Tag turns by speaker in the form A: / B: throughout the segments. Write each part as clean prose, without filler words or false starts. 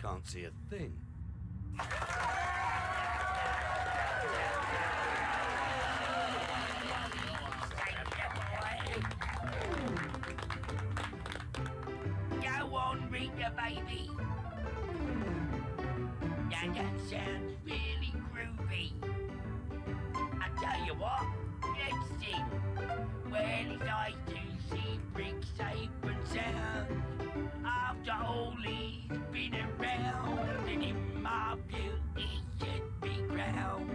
A: can't see a thing.
B: Go on, Rita, baby. Now that sounds really groovy. I tell you what, let's sing. Well, his eyes to see bricks safe and sound. After all he's been around, and in my view he should be crowned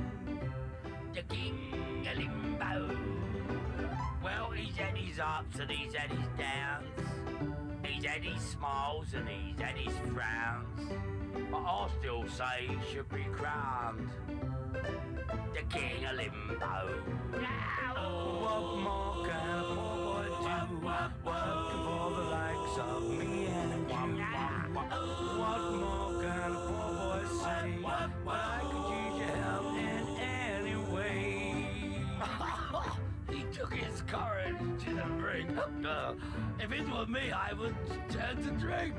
B: the king of limbo. Well, he's had his ups and he's had his downs. He's had his smiles and he's had his frowns. But I'll still say he should be crowned the king of limbo.
A: What more can a poor boy do? Working for the likes of me and you. What more can a poor boy say? But I could use your help in any way. He took his courage to the brink. If it were me, I would turn to drink.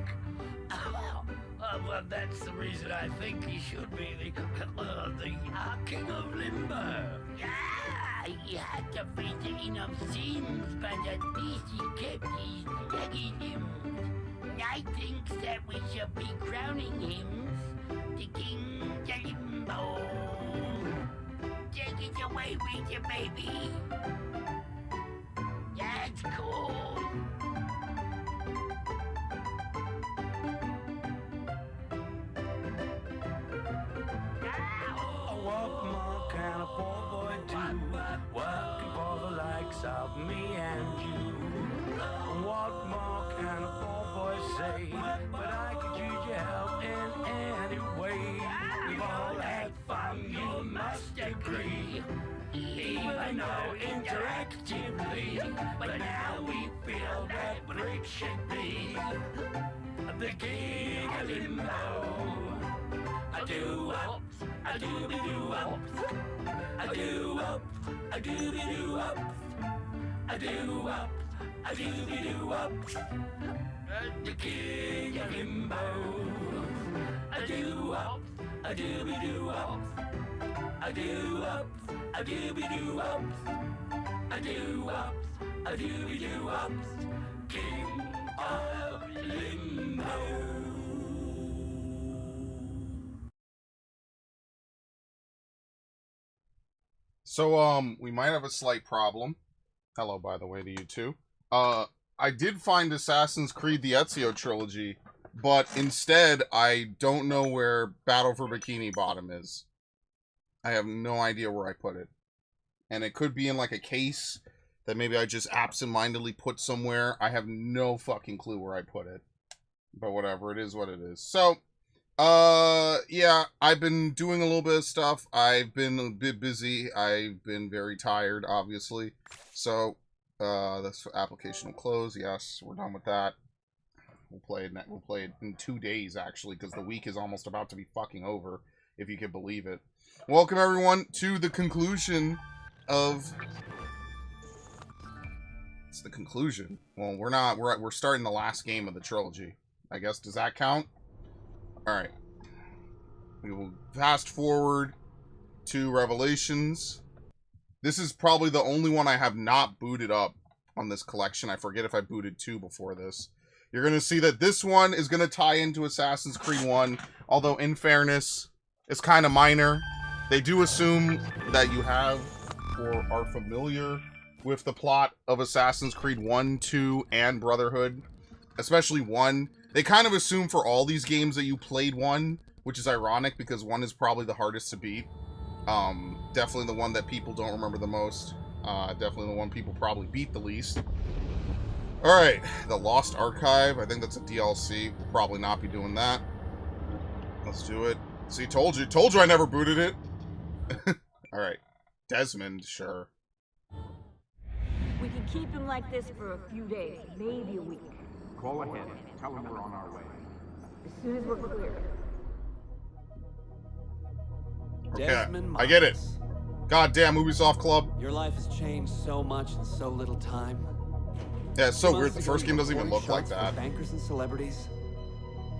A: Well, that's the reason I think he should be the king of limbo.
B: Yeah, he had to visit enough sins, but at least he kept his leggy limbs. I think that we should be crowning him the king of limbo. Take it away with you, baby. That's cool.
A: What more can a poor boy do? Working for the likes of me and you. What more can a poor boy say? But I could use your help in any way. We've all had fun, you must agree. Even though interactively, but now we feel that Brick should be the king of limbo. I do up, I do be do up, I do up, I do be do up, I do up, I do be do up, the king of limbo. I do up, I do be do up, I do up, I do be do up, I do up, I do be do up, king of limbo.
C: So, we might have a slight problem. Hello, by the way, to you too. I did find Assassin's Creed the Ezio trilogy, but instead, I don't know where Battle for Bikini Bottom is. I have no idea where I put it. And it could be in, like, a case that maybe I just absentmindedly put somewhere. I have no fucking clue where I put it. But whatever, it is what it is. So, yeah, I've been doing a little bit of stuff. I've been a bit busy. I've been very tired, obviously. So, this application will close. Yes, we're done with that. We'll play it in 2 days, actually, because the week is almost about to be fucking over, if you can believe it. Welcome, everyone, to the conclusion of... It's the conclusion. Well, we're not. We're starting the last game of the trilogy. I guess, does that count? Alright. We will fast forward to Revelations. This is probably the only one I have not booted up on this collection. I forget if I booted 2 before this. You're going to see that this one is going to tie into Assassin's Creed 1. Although, in fairness, it's kind of minor. They do assume that you have or are familiar with the plot of Assassin's Creed 1, 2, and Brotherhood. Especially 1. They kind of assume for all these games that you played 1, which is ironic because 1 is probably the hardest to beat. Definitely the one that people don't remember the most. Definitely the one people probably beat the least. Alright, the Lost Archive. I think that's a DLC. We'll probably not be doing that. Let's do it. See, told you I never booted it. Alright, Desmond, sure.
D: We can keep him like this for a few days, maybe a week.
E: Call ahead. Tell him we're on our way.
D: As soon as we're clear.
C: Okay, I get it. Goddamn Ubisoft Club.
F: Your life has changed so much in so little time.
C: Yeah, it's so weird. The first game doesn't even look like that.
F: Bankers and celebrities,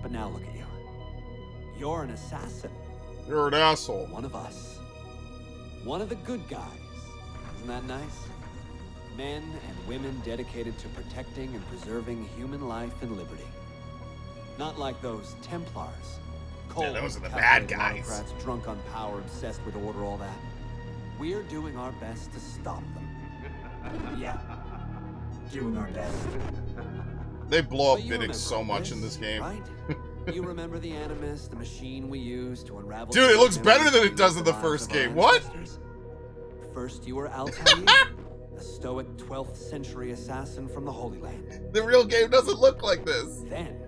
F: but now look at you. You're an assassin.
C: You're an asshole.
F: One of us. One of the good guys. Isn't that nice? Men and women dedicated to protecting and preserving human life and liberty. Not like those Templars. Cold,
C: those are the bad
F: calculated
C: guys.
F: autocrats, drunk on power, obsessed with order, all that. We're doing our best to stop them. Yeah. Doing our best.
C: They blow up
F: But you
C: Vidic
F: remember
C: so
F: all
C: much
F: this,
C: in this game.
F: Right? You remember the Animus, the machine we used to unravel...
C: Dude, it looks better than it
F: the
C: does in the
F: lives
C: first
F: of our
C: game. What?
F: ancestors? First, you were Altair, a stoic 12th century assassin from the Holy Land.
C: The real game doesn't look like this.
F: Then,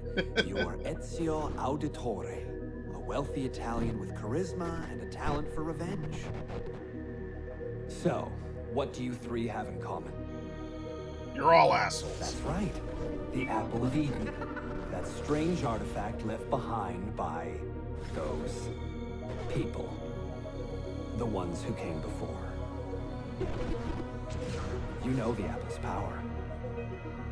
F: you were Ezio Auditore, a wealthy Italian with charisma and a talent for revenge. So, what do you three have in common?
C: You're all assholes.
F: That's right. The Apple of Eden. That strange artifact left behind by those people. The ones who came before. You know the Apple's power.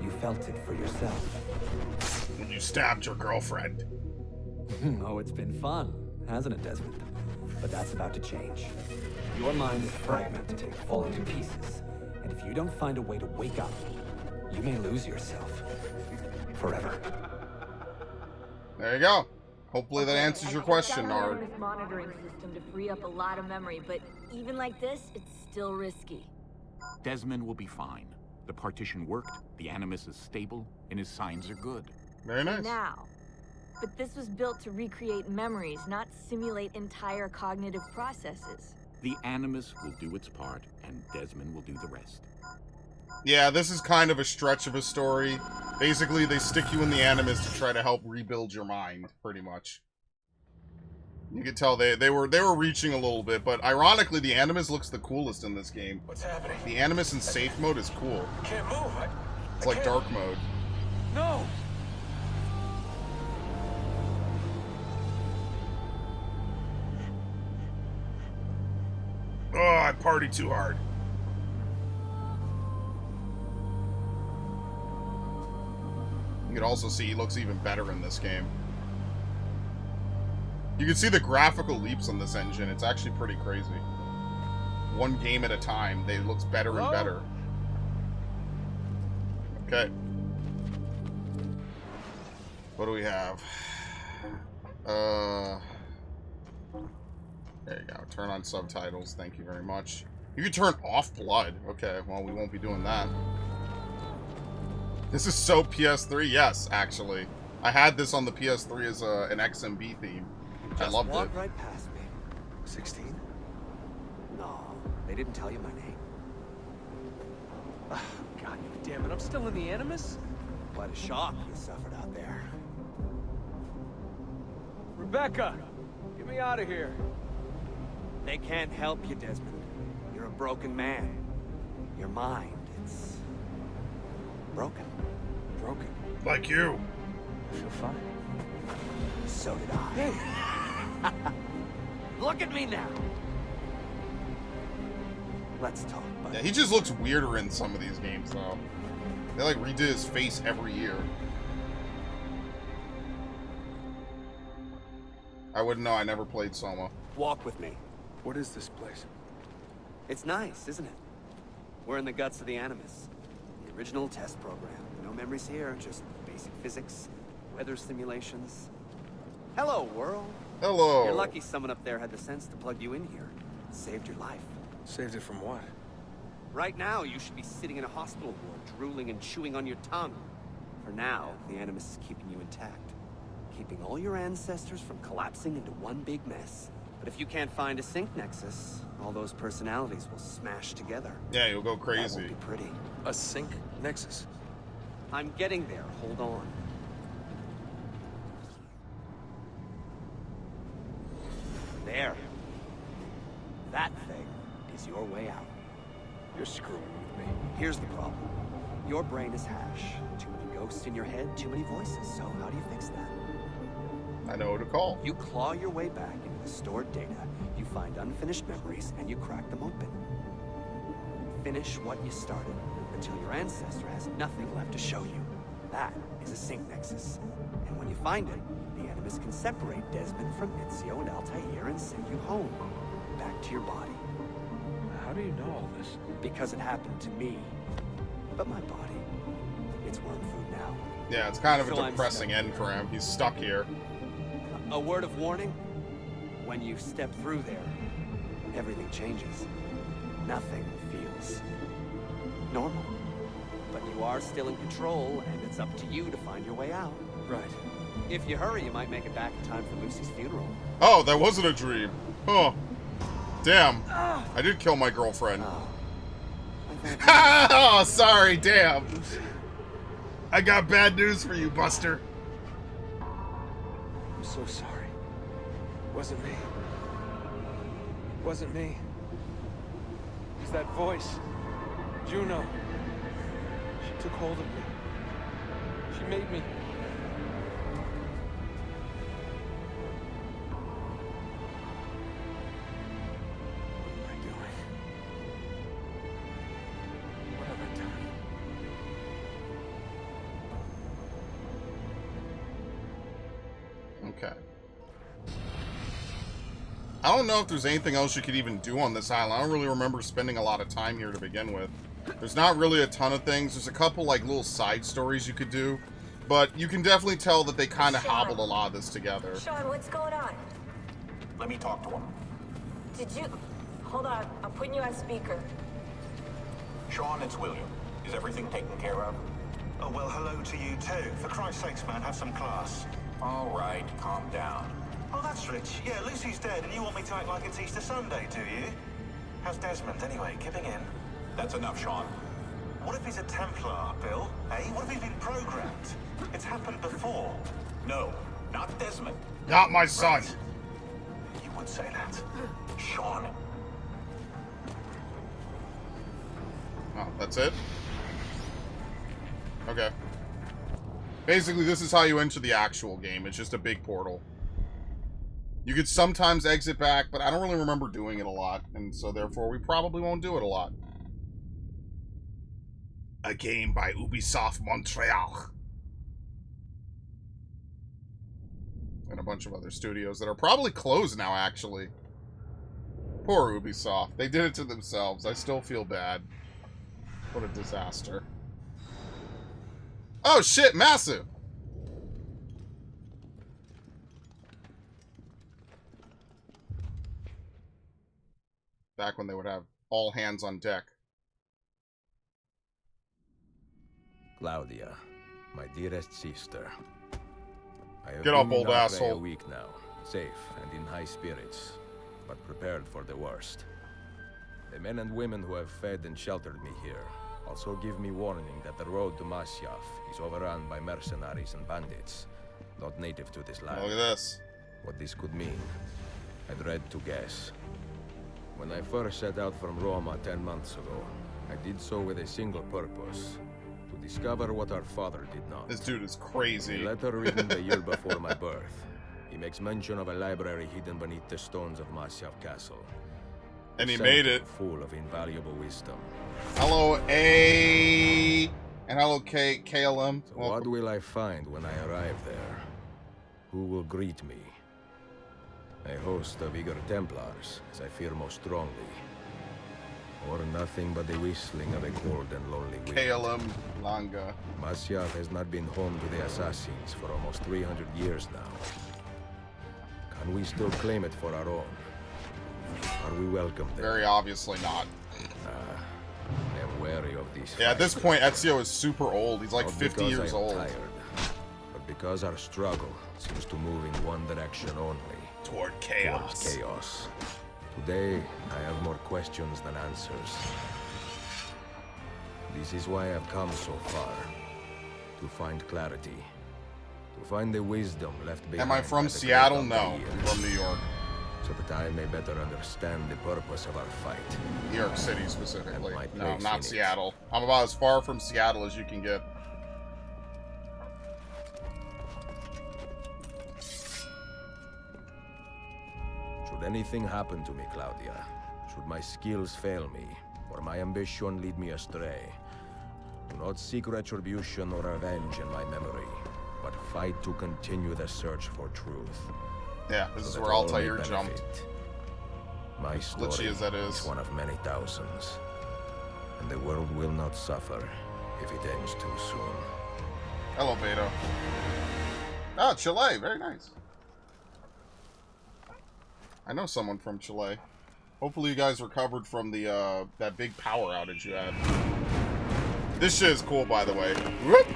F: You felt it for yourself.
C: When you stabbed your girlfriend.
F: Oh, it's been fun, hasn't it, Desmond? But that's about to change. Your mind is fragmented and falling to pieces. And if you don't find a way to wake up, you may lose yourself. Forever.
C: There you go. Hopefully that
D: Okay,
C: answers
D: I
C: your
D: set
C: question,
D: up
C: Nard.
D: this monitoring system to free up a lot of memory, but even like this, it's still risky.
E: Desmond will be fine. The partition worked, the Animus is stable, and his signs are good.
C: Very nice.
D: Now. But this was built to recreate memories, not simulate entire cognitive processes.
E: The Animus will do its part, and Desmond will do the rest.
C: Yeah, this is kind of a stretch of a story. Basically, they stick you in the Animus to try to help rebuild your mind, pretty much. You can tell they were reaching a little bit, but ironically, the Animus looks the coolest in this game.
G: What's happening?
C: The Animus in safe mode is cool.
G: I can't move.
C: It's like dark mode.
G: No.
C: Oh, I partied too hard. You can also see he looks even better in this game. You can see the graphical leaps on this engine. It's actually pretty crazy. One game at a time, it looks better and better. Okay. What do we have? There you go. Turn on subtitles. Thank you very much. You can turn off blood. Okay, well, we won't be doing that. This is so PS3. Yes, actually. I had this on the PS3 as an XMB theme. I loved it.
F: Walk right past me.
G: 16?
F: No, they didn't tell you my name.
G: Oh, God damn it. I'm still in the Animus?
F: Quite a shock you suffered out there.
G: Rebecca! Get me out of here.
F: They can't help you, Desmond. You're a broken man. Your mind, it's... broken.
G: Broken.
C: Like you.
G: I feel fine.
F: So did I. Look at me now. Let's talk, buddy.
C: Yeah, he just looks weirder in some of these games, though. They, like, redo his face every year. I wouldn't know. I never played Soma.
F: Walk with me.
G: What is this place?
F: It's nice, isn't it? We're in the guts of the Animus. The original test program. No memories here, just basic physics, weather simulations. Hello, world.
C: Hello.
F: You're lucky someone up there had the sense to plug you in here. It saved your life.
G: Saved it from what?
F: Right now, you should be sitting in a hospital ward, drooling and chewing on your tongue. For now, the Animus is keeping you intact. Keeping all your ancestors from collapsing into one big mess. But if you can't find a sync nexus, all those personalities will smash together.
C: Yeah, you'll go
F: That
C: crazy.
F: won't be pretty.
G: A sync nexus?
F: I'm getting there. Hold on. There. That thing is your way out.
G: You're screwing with me.
F: Here's the problem. Your brain is hash. Too many ghosts in your head, too many voices. So how do you fix that?
C: I know who to call.
F: You claw your way back into the stored data, you find unfinished memories, and you crack them open. Finish what you started, until your ancestor has nothing left to show you. That is a sync nexus. And when you find it, the Animus can separate Desmond from Ezio and Altair and send you home. Back to your body.
G: How do you know all this?
F: Because it happened to me. But my body, it's worm food now.
C: Yeah, it's kind of
F: So
C: a
F: I'm
C: depressing
F: stuck
C: end for him. He's stuck here.
F: A word of warning? When you step through there, everything changes. Nothing feels normal. But you are still in control, and it's up to you to find your way out.
G: Right.
F: If you hurry, you might make it back in time for Lucy's funeral.
C: Oh, that wasn't a dream. Oh. Damn. I did kill my girlfriend.
F: Oh. I thought
C: Oh, sorry, damn. I got bad news for you, Buster.
G: I'm so sorry. Wasn't me. Wasn't me. It was that voice. Juno. She took hold of me. She made me. What am I doing? What have I done?
C: Okay. I don't know if there's anything else you could even do on this island. I don't really remember spending a lot of time here to begin with. There's not really a ton of things. There's a couple, like, little side stories you could do. But you can definitely tell that they kind of hobbled a lot of this together.
D: Sean, what's going on?
H: Let me talk to him.
D: Did you... Hold on, I'm putting you on speaker.
H: Sean, it's William. Is everything taken care of?
I: Oh, well, hello to you too. For Christ's sakes, man, have some class.
H: All right, calm down.
I: Oh, that's rich. Yeah, Lucy's dead, and you want me to act like it's Easter Sunday, do you? How's Desmond, anyway? Giving in?
H: That's enough, Sean.
I: What if he's a Templar, Bill? Eh? What if he's been programmed? It's happened before.
H: No, not Desmond.
C: Not my son.
I: Right. You would say that. Sean.
C: Oh, that's it? Okay. Basically, this is how you enter the actual game. It's just a big portal. You could sometimes exit back, but I don't really remember doing it a lot, and so therefore we probably won't do it a lot. A game by Ubisoft Montreal. And a bunch of other studios that are probably closed now, actually. Poor Ubisoft. They did it to themselves. I still feel bad. What a disaster. Oh shit, massive! Back when they would have all hands on deck.
J: Claudia, my dearest sister. I have
C: Get up,
J: been in
C: old
J: Arclay
C: asshole.
J: a week now, safe and in high spirits, but prepared for the worst. The men and women who have fed and sheltered me here also give me warning that the road to Masyaf is overrun by mercenaries and bandits, not native to this land.
C: Look at this.
J: What this could mean, I dread to guess. When I first set out from Roma 10 months ago, I did so with a single purpose: to discover what our father did not.
C: This dude is
J: A
C: crazy.
J: letter written the year before my birth. He makes mention of a library hidden beneath the stones of Masyaf Castle.
C: And he
J: Sent
C: made it.
J: full of invaluable wisdom.
C: Hello, A. And hello, K. KLM.
J: So what will I find when I arrive there? Who will greet me? A host of eager Templars, as I fear most strongly. Or nothing but the whistling of a cold and lonely wind.
C: KLM Langa.
J: Masyaf has not been home to the assassins for almost 300 years now. Can we still claim it for our own? Are we welcome there?
C: Very obviously not.
J: I am wary of these
C: Yeah, at this
J: fights.
C: point, Ezio is super old. He's like
J: Not
C: 50
J: because
C: years
J: I am
C: old.
J: tired, but because our struggle seems to move in one direction only.
C: Toward
J: Towards
C: chaos.
J: chaos. Today, I have more questions than answers. This is why I've come so far. To find clarity. To find the wisdom left behind.
C: Am I from
J: by the
C: Seattle?
J: great
C: No.
J: Altair,
C: I'm from New York.
J: So that I may better understand the purpose of our fight.
C: New York City specifically.
J: And my
C: No,
J: place
C: not
J: in it.
C: Seattle. I'm about as far from Seattle as you can get.
J: Should anything happen to me, Claudia, should my skills fail me, or my ambition lead me astray, do not seek retribution or revenge in my memory. but fight to continue the search for truth.
C: Yeah, this
J: so
C: is
J: that
C: where
J: all may
C: Altair jumped.
J: benefit. My
C: Glitchy
J: story
C: as that is.
J: one of many thousands, and the world will not suffer if it ends too soon.
C: Hello, Beto. Ah, Chile. Very nice. I know someone from Chile. Hopefully you guys recovered from the that big power outage you had. This shit is cool, by the way. Whoop.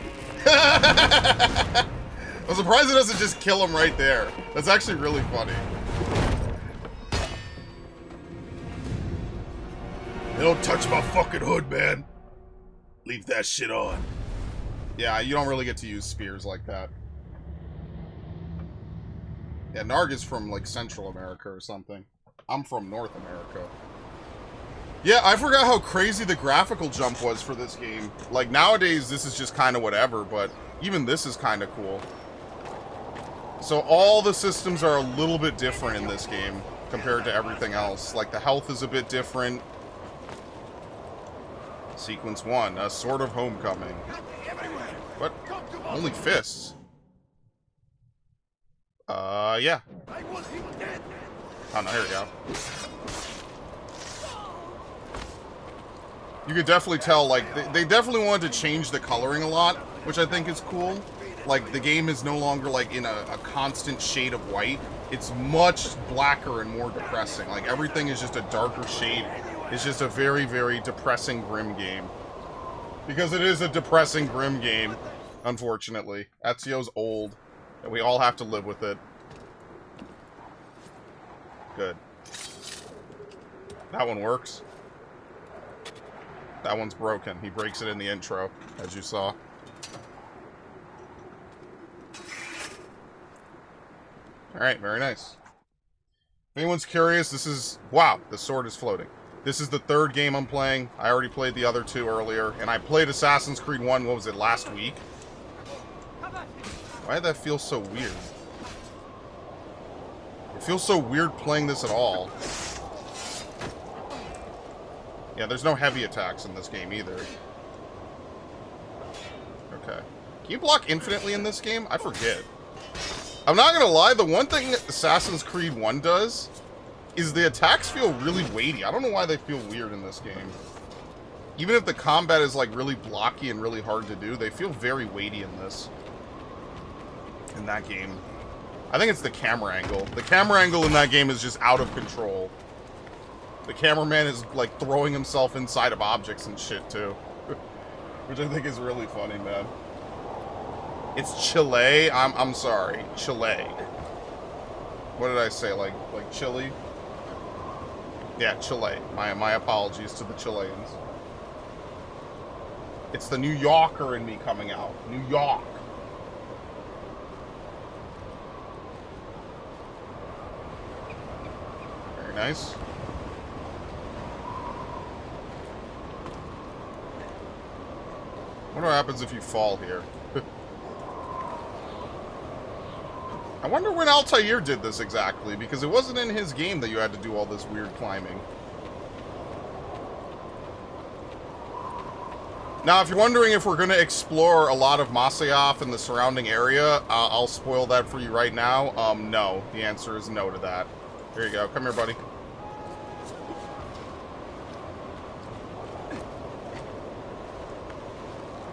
C: I'm surprised it doesn't just kill him right there. That's actually really funny. They don't touch my fucking hood, man. Leave that shit on. Yeah, you don't really get to use spears like that. Yeah, Narg is from, like, Central America or something. I'm from North America. Yeah, I forgot how crazy the graphical jump was for this game. Like, nowadays, this is just kind of whatever, but even this is kind of cool. So all the systems are a little bit different in this game compared to everything else. Like, the health is a bit different. Sequence 1, a Sword of Homecoming. What? Only fists? Yeah. Oh, no, here we go. You could definitely tell, like, they definitely wanted to change the coloring a lot, which I think is cool. Like, the game is no longer, like, in a constant shade of white. It's much blacker and more depressing. Like, everything is just a darker shade. It's just a very, very depressing, grim game. Because it is a depressing, grim game, unfortunately. Ezio's old, and we all have to live with it. Good. That one works. That one's broken. He breaks it in the intro, as you saw. Alright, very nice. If anyone's curious, this is... Wow, the sword is floating. This is the third game I'm playing. I already played the other two earlier, and I played Assassin's Creed 1, what was it, last week? Why did that feel so weird? It feels so weird playing this at all. Yeah, there's no heavy attacks in this game either. Okay. Can you block infinitely in this game? I forget. I'm not gonna lie, the one thing Assassin's Creed 1 does is the attacks feel really weighty. I don't know why they feel weird in this game. Even if the combat is like really blocky and really hard to do, they feel very weighty in this. In that game. I think it's the camera angle. The camera angle in that game is just out of control. The cameraman is like throwing himself inside of objects and shit too. Which I think is really funny, man. It's Chile. I'm sorry. Chile. What did I say? Like Chile? Yeah, Chile. My apologies to the Chileans. It's the New Yorker in me coming out. New York. Very nice. What happens if you fall here? I wonder when Altair did this exactly, because it wasn't in his game that you had to do all this weird climbing. Now, if you're wondering if we're going to explore a lot of Masyaf and the surrounding area, I'll spoil that for you right now. No. The answer is no to that. Here you go. Come here, buddy.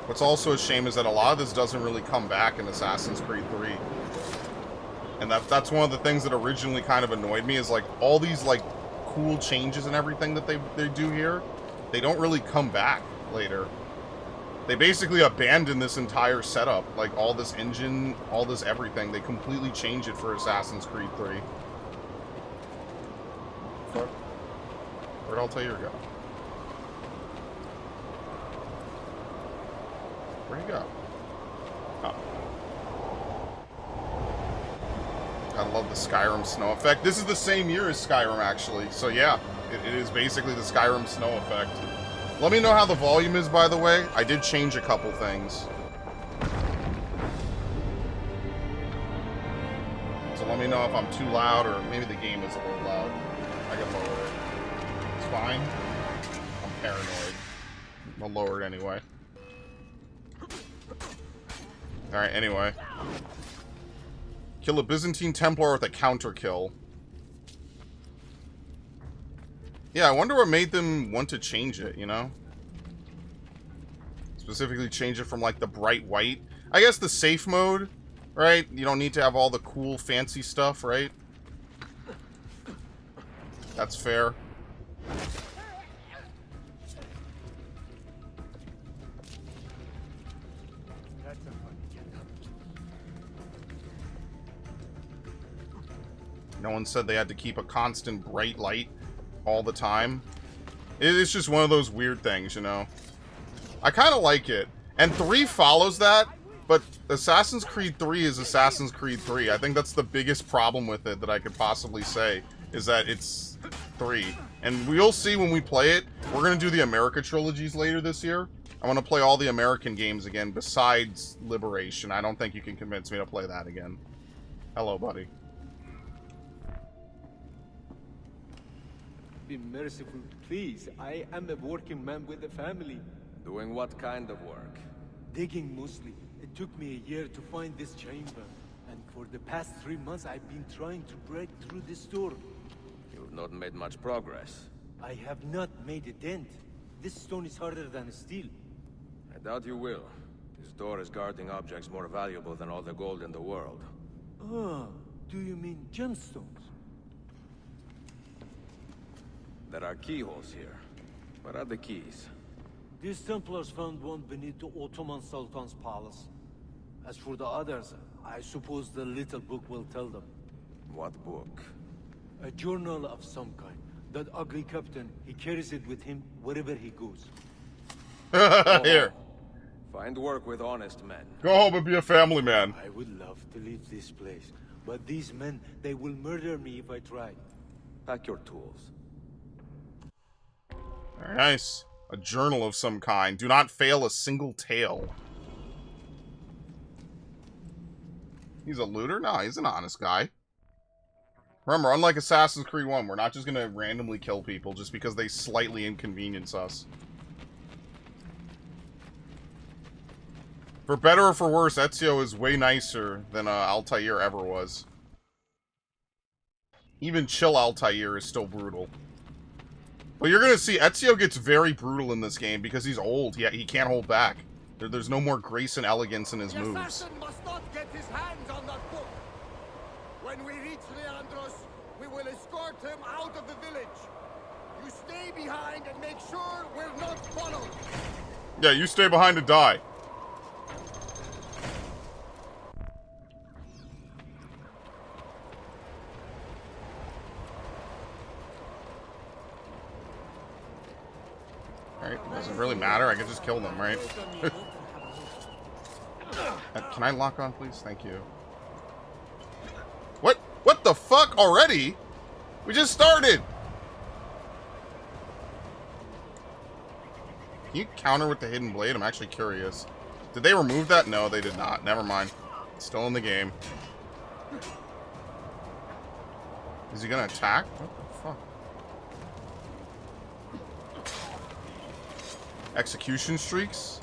C: What's also a shame is that a lot of this doesn't really come back in Assassin's Creed 3. And that's one of the things that originally kind of annoyed me, is like all these like cool changes and everything that they do here, they don't really come back later. They basically abandon this entire setup, like all this engine, all this everything. They completely change it for Assassin's Creed 3. Fuck. Where'd Altair go? Where'd he go? Oh. I love the Skyrim snow effect. This is the same year as Skyrim, actually. So yeah, it is basically the Skyrim snow effect. Let me know how the volume is, by the way. I did change a couple things. So let me know if I'm too loud, or maybe the game is a little loud. I can lower it. It's fine. I'm paranoid. I'll lower it anyway. Alright, anyway. Kill a Byzantine Templar with a counter kill. Yeah, I wonder what made them want to change it, you know? Specifically change it from, like, the bright white. I guess the safe mode, right? You don't need to have all the cool, fancy stuff, right? That's fair. No one said they had to keep a constant bright light all the time. It's just one of those weird things, you know? I kind of like it. And 3 follows that, but Assassin's Creed 3 is Assassin's Creed 3. I think that's the biggest problem with it that I could possibly say, is that it's 3. And we'll see when we play it. We're going to do the America trilogies later this year. I want to play all the American games again besides Liberation. I don't think you can convince me to play that again. Hello, buddy.
G: Be merciful, please. I am a working man with a family.
J: Doing what kind of work?
G: Digging mostly. It took me a year to find this chamber. And for the past 3 months, I've been trying to break through this door.
J: You've not made much progress.
G: I have not made a dent. This stone is harder than steel.
J: I doubt you will. This door is guarding objects more valuable than all the gold in the world.
G: Ah, do you mean gemstones?
J: There are keyholes here. Where are the keys?
G: These Templars found one beneath the Ottoman Sultan's palace. As for the others, I suppose the little book will tell them.
J: What book?
G: A journal of some kind. That ugly captain, he carries it with him wherever he goes.
C: Here.
J: Find work with honest men.
C: Go home and be a family man.
G: I would love to leave this place, but these men, they will murder me if I try.
J: Pack your tools.
C: Very nice. A journal of some kind. Do not fail a single tale. He's a looter? No, he's an honest guy. Remember, unlike Assassin's Creed 1, we're not just going to randomly kill people just because they slightly inconvenience us. For better or for worse, Ezio is way nicer than Altair ever was. Even chill Altair is still brutal. But you're going to see Ezio gets very brutal in this game because he's old. He can't hold back. There's no more grace and elegance in his moves.
K: The assassin must not get his hands on that book. When we reach Leandros, we will escort him out of the village. You stay behind and make sure we're not followed.
C: Yeah, you stay behind to die. Alright, doesn't really matter. I can just kill them, right? Can I lock on, please? Thank you. What? What the fuck? Already? We just started! Can you counter with the hidden blade? I'm actually curious. Did they remove that? No, they did not. Never mind. It's still in the game. Is he gonna attack? What the fuck? Execution streaks?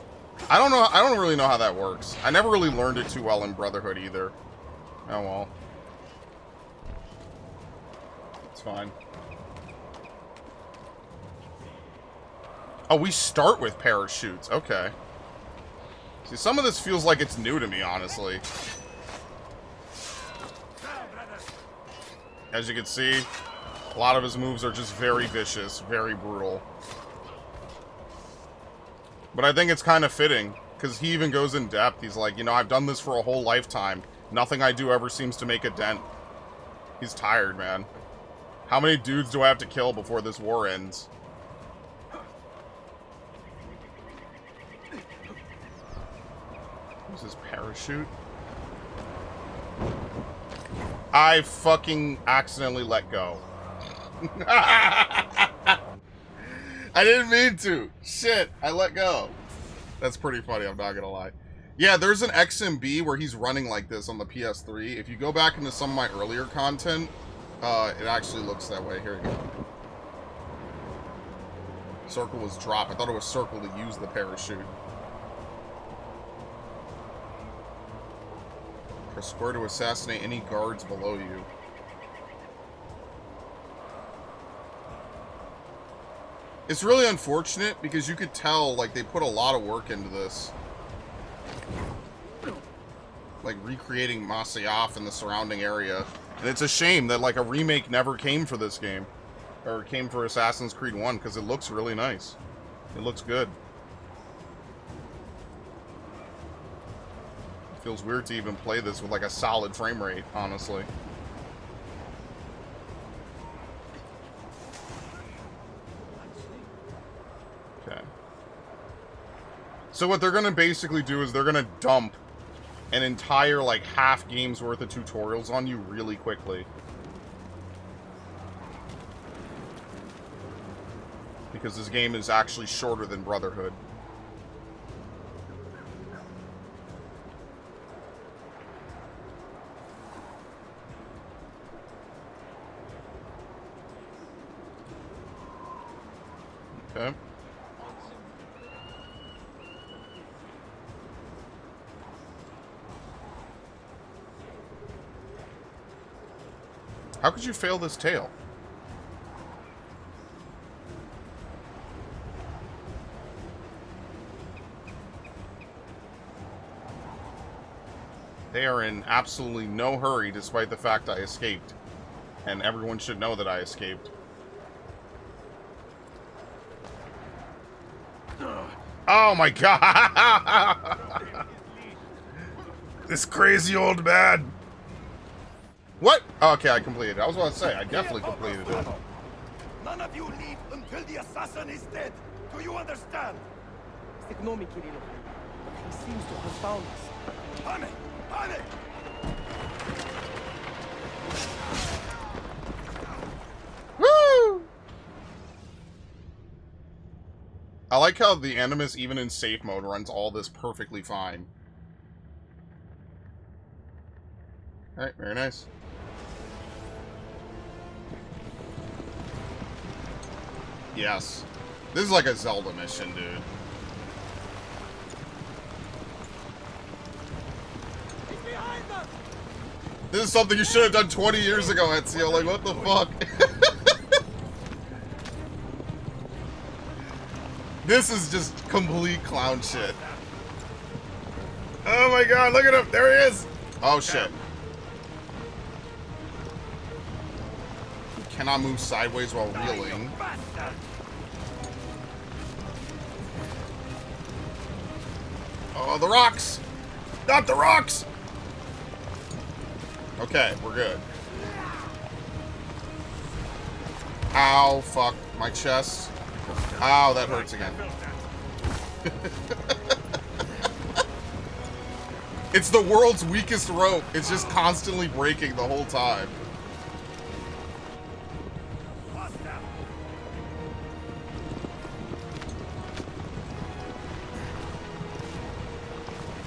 C: I don't know. I don't really know how that works. I never really learned it too well in Brotherhood either. Oh well. It's fine. Oh, we start with parachutes. Okay. See, some of this feels like it's new to me, honestly. As you can see, a lot of his moves are just very vicious, very brutal. But I think it's kind of fitting, because he even goes in depth. He's like, you know, I've done this for a whole lifetime. Nothing I do ever seems to make a dent. He's tired, man. How many dudes do I have to kill before this war ends? Who's his parachute? I fucking accidentally let go. I didn't mean to. Shit, I let go. That's pretty funny, I'm not gonna lie. Yeah, there's an XMB where he's running like this on the PS3. If you go back into some of my earlier content, it actually looks that way. Here you go. Circle was drop. I thought it was circle to use the parachute. Press square to assassinate any guards below you. It's really unfortunate because you could tell, like, they put a lot of work into this. Like, recreating Masyaf and the surrounding area. And it's a shame that, like, a remake never came for this game. Or came for Assassin's Creed 1, because it looks really nice. It looks good. It feels weird to even play this with, like, a solid frame rate, honestly. Okay. So what they're gonna basically do is they're gonna dump an entire, like, half game's worth of tutorials on you really quickly. Because this game is actually shorter than Brotherhood. Okay. How could you fail this tail? They are in absolutely no hurry despite the fact I escaped. And everyone should know that I escaped. Oh my god! This crazy old man! What? Okay, I completed it. I was about to say, I definitely completed it.
K: None of you leave until the assassin is dead. Do you understand?
L: Ignore me, Kirillov. He seems to have found us.
K: Panic! Panic!
C: Woo! I like how the Animus, even in safe mode, runs all this perfectly fine. Alright, very nice. Yes. This is like a Zelda mission, dude. This is something you should have done 20 years ago, Ezio. Like, what the fuck? This is just complete clown shit. Oh my god, look at him. There he is. Oh shit. He cannot move sideways while reeling. Oh, the rocks. Not the rocks. Okay, we're good. Ow, fuck. My chest. Ow, that hurts again. It's the world's weakest rope. It's just constantly breaking the whole time.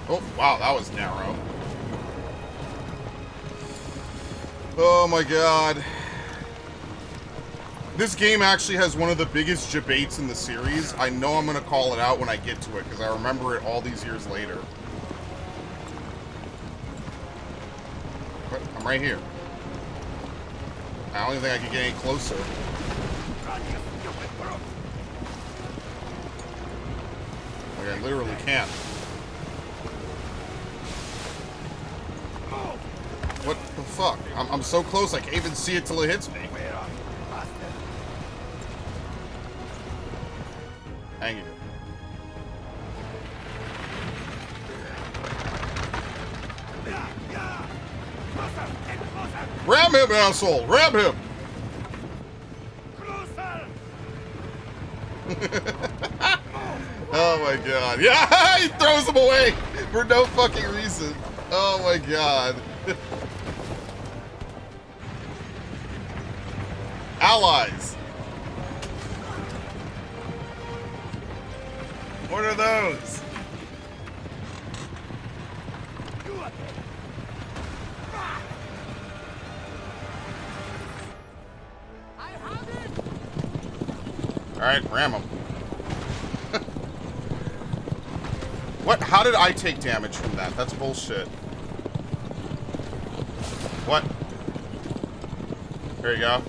C: Oh, wow, that was narrow. Oh my god. This game actually has one of the biggest debates in the series. I know I'm going to call it out when I get to it, because I remember it all these years later. But I'm right here. I don't even think I can get any closer. Like, I literally can't. What the fuck? I'm so close I can't even see it till it hits me. Hang it. Ram him, asshole! Ram him! Oh my god. Yeah, he throws him away for no fucking reason. Oh my god. Allies. What are those? Alright, ram him. What? How did I take damage from that? That's bullshit. There you go.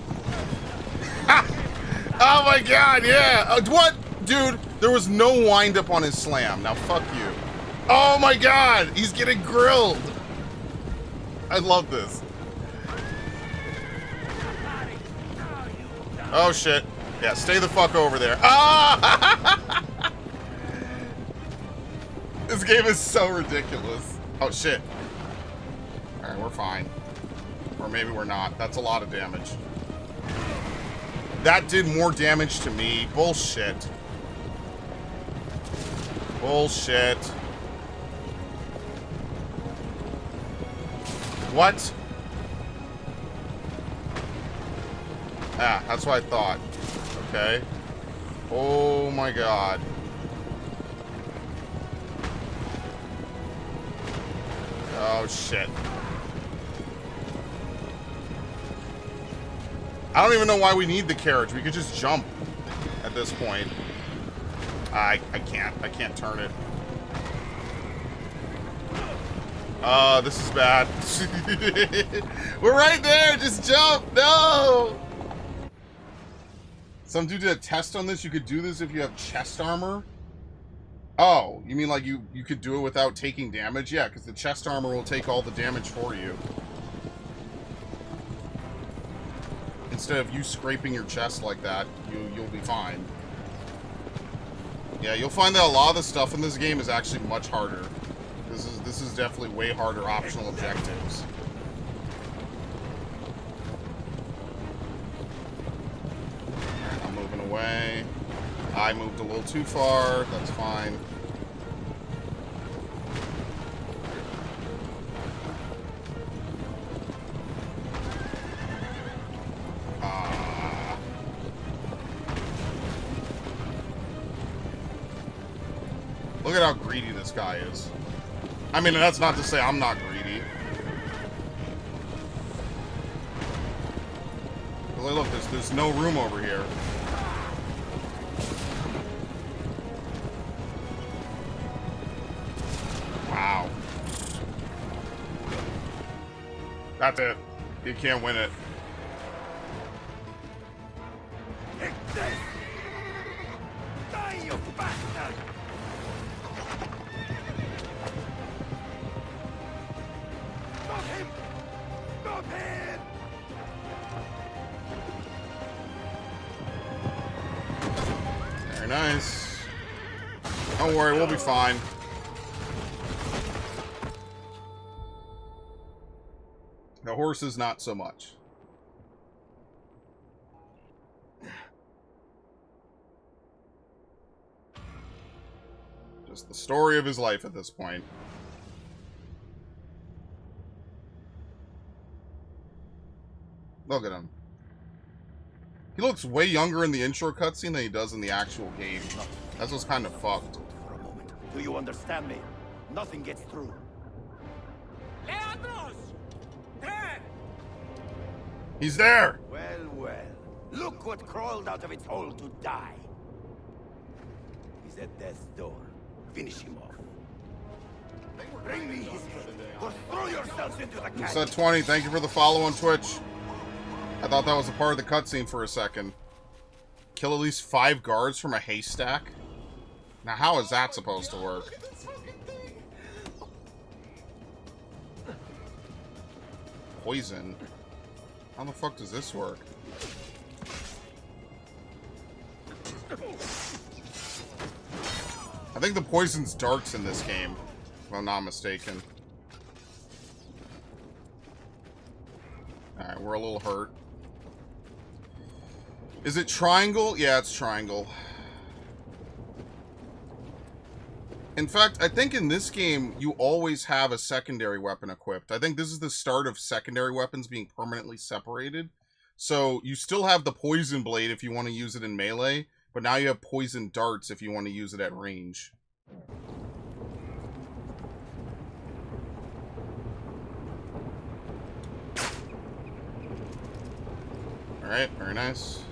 C: Oh my god, yeah. What? Dude, there was no wind up on his slam. Now fuck you. Oh my god, he's getting grilled. I love this. Oh shit. Yeah, stay the fuck over there. Ah! This game is so ridiculous. Oh shit. Alright, we're fine. Or maybe we're not. That's a lot of damage. That did more damage to me. Bullshit. Bullshit. What? Ah, that's what I thought. Okay. Oh my god. Oh shit. I don't even know why we need the carriage. We could just jump at this point. I can't turn it. This is bad. We're right there. Just jump. No. Some dude did a test on this. You could do this if you have chest armor. Oh, you mean like you could do it without taking damage? Yeah, because the chest armor will take all the damage for you. Instead of you scraping your chest like that, you'll be fine. Yeah, you'll find that a lot of the stuff in this game is actually much harder. This is definitely way harder optional objectives. Alright, I'm moving away. I moved a little too far. That's fine. Look at how greedy this guy is. I mean, that's not to say I'm not greedy. But look, there's no room over here. Wow. That's it. You can't win it.
K: Die, you bastard! Stop him! Stop him!
C: Very nice. Don't worry, we'll be fine. The horses, not so much. Just the story of his life at this point. Look at him. He looks way younger in the intro cutscene than he does in the actual game. That's what's kind of fucked.
K: For a moment. Do you understand me? Nothing gets through. Leandros! There!
C: He's there!
K: Well, well. Look what crawled out of its hole to die. He's at death's door. Finish him off. Bring me his head, or throw yourselves into the canyon.
C: Set 20, thank you for the follow on Twitch. I thought that was a part of the cutscene for a second. Kill at least 5 guards from a haystack? Now, how is that supposed to work? Poison? How the fuck does this work? I think the poison's darts in this game, if I'm not mistaken. Alright, we're a little hurt. Is it triangle? Yeah, it's triangle. In fact, I think in this game, you always have a secondary weapon equipped. I think this is the start of secondary weapons being permanently separated. So, you still have the poison blade if you want to use it in melee, but now you have poison darts if you want to use it at range. Alright, very nice.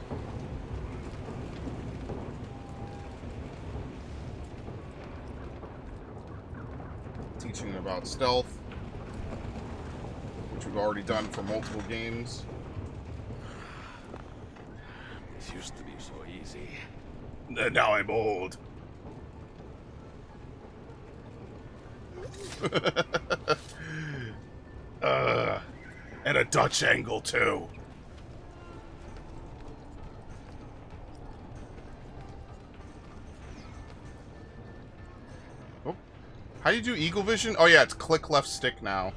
C: Teaching about stealth, which we've already done for multiple games.
K: Things used to be so easy.
C: Now I'm old. And a Dutch angle, too. Oh. How do you do Eagle Vision? Oh, yeah, it's click left stick now.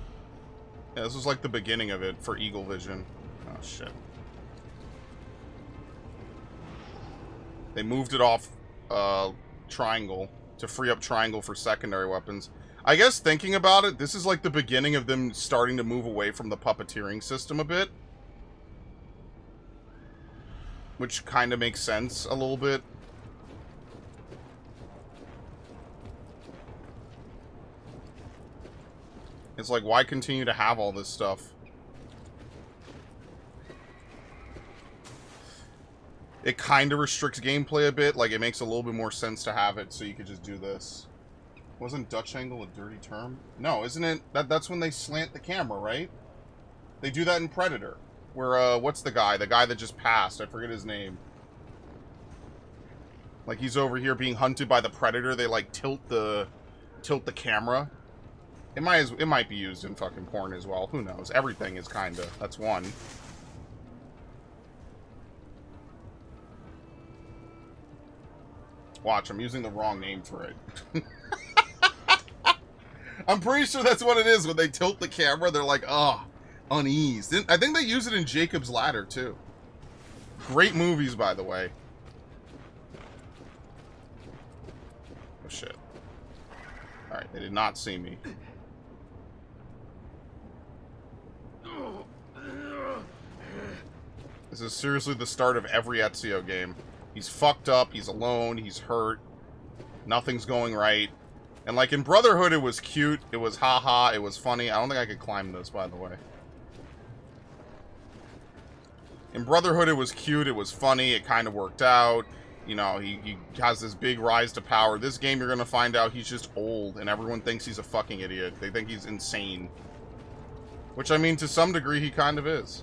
C: Yeah, this was like the beginning of it for Eagle Vision. Oh, shit. They moved it off triangle to free up triangle for secondary weapons. I guess thinking about it, this is like the beginning of them starting to move away from the puppeteering system a bit. Which kind of makes sense a little bit. It's like, why continue to have all this stuff? It kind of restricts gameplay a bit. Like, it makes a little bit more sense to have it so you could just do this. Wasn't Dutch angle a dirty term? No, isn't it? That's when they slant the camera, right? They do that in Predator. Where, what's the guy? The guy that just passed. I forget his name. Like, he's over here being hunted by the Predator. They, like, tilt the camera. It might be used in fucking porn as well. Who knows? Everything is kinda. That's one. Watch, I'm using the wrong name for it. I'm pretty sure that's what it is. When they tilt the camera, they're like, oh, uneased. I think they use it in Jacob's Ladder, too. Great movies, by the way. Oh, shit. Alright, they did not see me. This is seriously the start of every Ezio game. He's fucked up, he's alone, he's hurt. Nothing's going right. And like in Brotherhood, it was cute, it was haha, it was funny. I don't think I could climb this, by the way. In Brotherhood, it was cute, it was funny, it kind of worked out. You know, he has this big rise to power. This game, you're going to find out he's just old, and everyone thinks he's a fucking idiot. They think he's insane. Which, I mean, to some degree, he kind of is.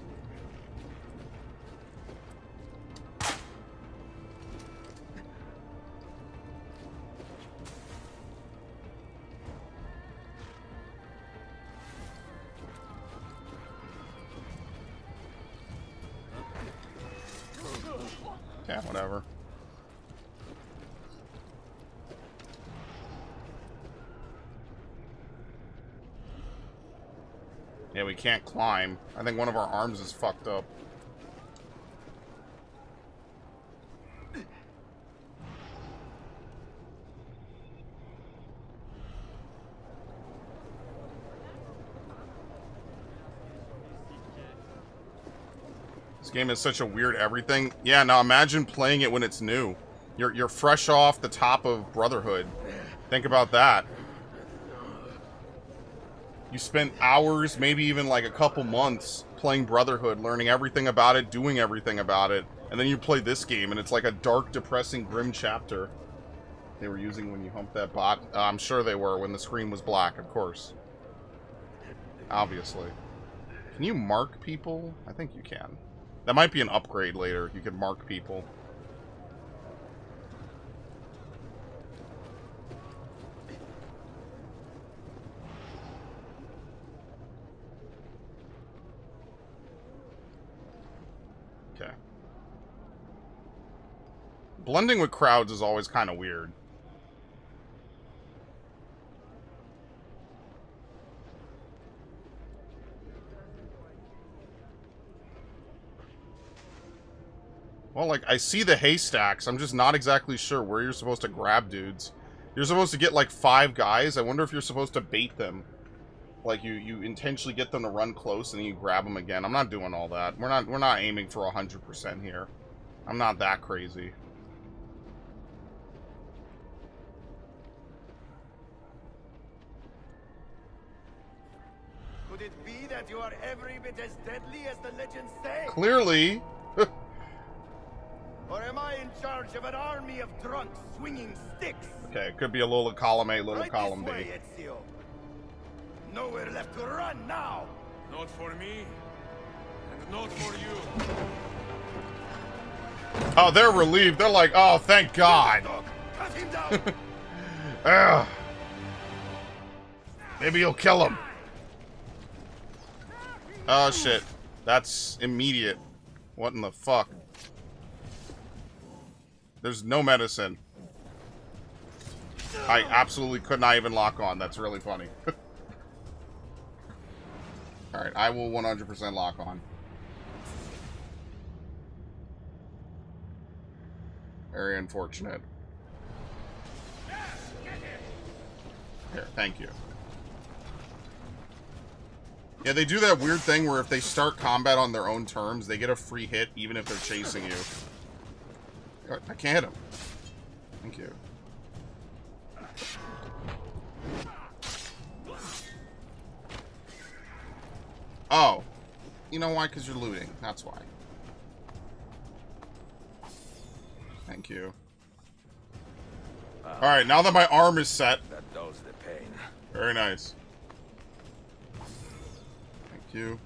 C: Yeah, whatever. Yeah, we can't climb. I think one of our arms is fucked up. This game is such a weird everything. Yeah, now imagine playing it when it's new. You're fresh off the top of Brotherhood. Think about that. You spent hours, maybe even like a couple months playing Brotherhood, learning everything about it, doing everything about it, and then you play this game and it's like a dark, depressing, grim chapter. They were using when you humped that bot. I'm sure they were when the screen was black, of course. Obviously. Can you mark people? I think you can. That might be an upgrade later. You can mark people. Okay. Blending with crowds is always kind of weird. Well, like, I see the haystacks. I'm just not exactly sure where you're supposed to grab dudes. You're supposed to get, like, 5 guys. I wonder if you're supposed to bait them. Like, you intentionally get them to run close and then you grab them again. I'm not doing all that. We're not aiming for 100% here. I'm not that crazy.
K: Could it be that you are every bit as deadly as the legends say?
C: Clearly.
K: Or am I in charge of an army of drunks swinging sticks?
C: Okay, it could be a little column A, little
K: right
C: column
K: this
C: B.
K: way, Ezio. Nowhere left to run now.
G: Not for me, and not for you.
C: Oh, they're relieved. They're like, oh, thank God. Ugh. Maybe you'll kill him. Oh, shit. That's immediate. What in the fuck? There's no medicine. I absolutely could not even lock on. That's really funny. Alright, I will 100% lock on. Very unfortunate. Here, thank you. Yeah, they do that weird thing where if they start combat on their own terms, they get a free hit even if they're chasing you. I can't hit him. Thank you. Oh. You know why? Because you're looting. That's why. Thank you. Alright, now that my arm is set.
J: That dulls the pain.
C: Very nice. Thank you.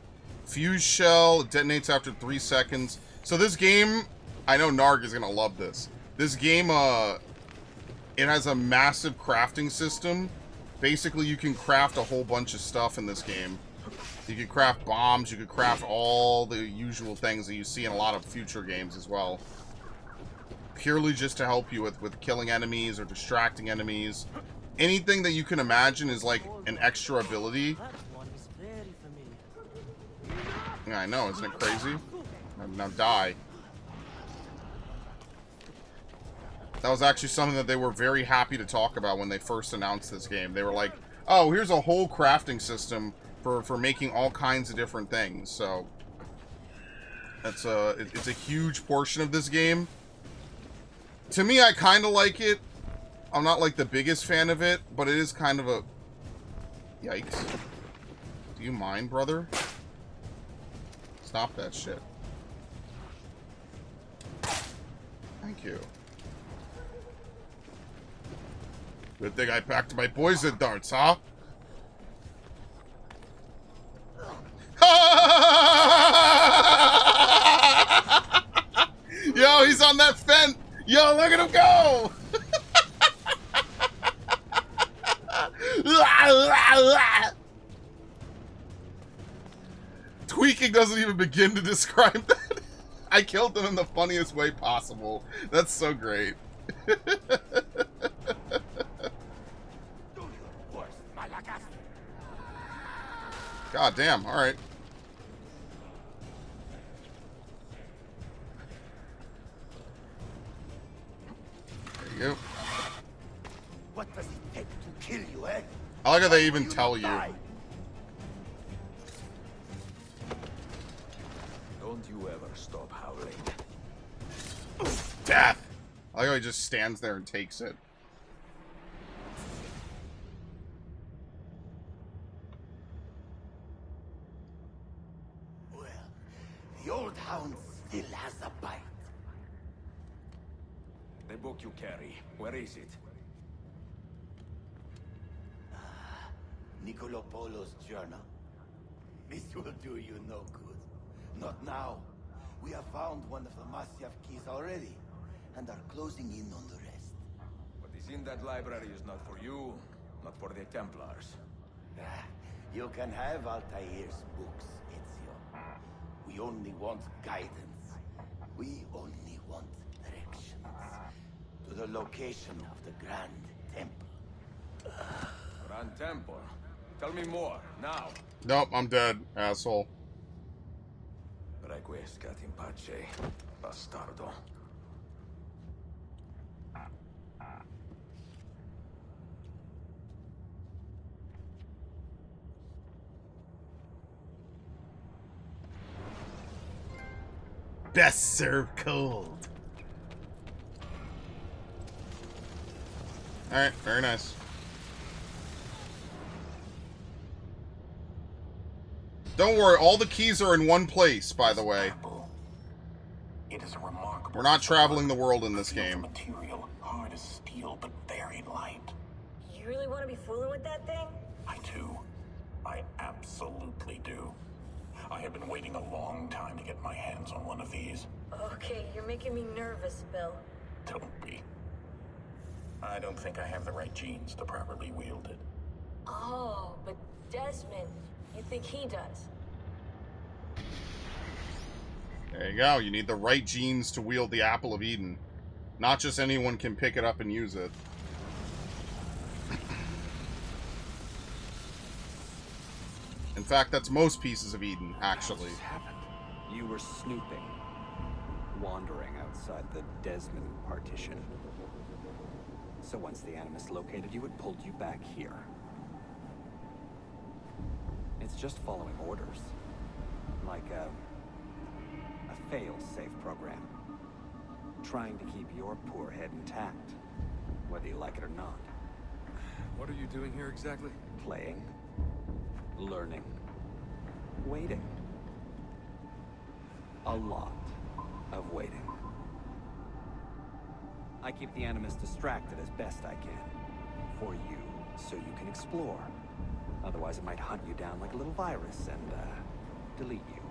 C: Fuse shell detonates after 3 seconds. So this game, I know Narg is gonna love this. This game, it has a massive crafting system. Basically, you can craft a whole bunch of stuff in this game. You could craft bombs, you could craft all the usual things that you see in a lot of future games as well. Purely just to help you with killing enemies or distracting enemies. Anything that you can imagine is like an extra ability. Yeah, I know, isn't it crazy? Now die. That was actually something that they were very happy to talk about when they first announced this game. They were like, oh, here's a whole crafting system for making all kinds of different things. So that's it's a huge portion of this game. To me, I kind of like it. I'm not like the biggest fan of it, but it is kind of a... Yikes. Do you mind, brother? Stop that shit. Thank you. Good thing I packed my poison darts, huh? Yo, he's on that fence. Yo, look at him go. Tweaking doesn't even begin to describe that. I killed him in the funniest way possible. That's so great. God damn, alright. There you go.
K: What does it take to kill you, eh?
C: I like how they even tell you.
J: Don't you ever stop howling.
C: Death! I like how he just stands there and takes it.
K: Well, the old hound still has a bite.
J: The book you carry, where is it?
K: Niccolo Polo's journal. This will do you no good. Not now. We have found one of the Masyaf keys already, and are closing in on the rest.
J: What is in that library is not for you, not for the Templars.
K: You can have Altair's books, Ezio. We only want guidance. We only want directions. To the location of the Grand Temple.
J: Grand Temple? Tell me more, now.
C: Nope, I'm dead, asshole.
J: Requiescat in pace, bastardo.
C: Best served cold. Alright, very nice. Don't worry, all the keys are in one place, by the way.
H: It is a remarkable.
C: We're not traveling the world in this game.
H: Material, hard as steel, but very light.
D: You really want to be fooling with that thing?
H: I do. I absolutely do. I have been waiting a long time to get my hands on one of these.
D: Okay, you're making me nervous, Bill.
H: Don't be. I don't think I have the right genes to properly wield it.
D: Oh, but Desmond, you think he does?
C: There you go. You need the right genes to wield the Apple of Eden. Not just anyone can pick it up and use it. In fact, that's most pieces of Eden, actually.
F: What just happened? You were snooping, wandering outside the Desmond partition. So once the Animus located you, it pulled you back here. It's just following orders. Like a fail-safe program. Trying to keep your poor head intact, whether you like it or not.
G: What are you doing here exactly?
F: Playing. Learning. Waiting. A lot of waiting. I keep the Animus distracted as best I can. For you, so you can explore. Otherwise it might hunt you down like a little virus and, delete you.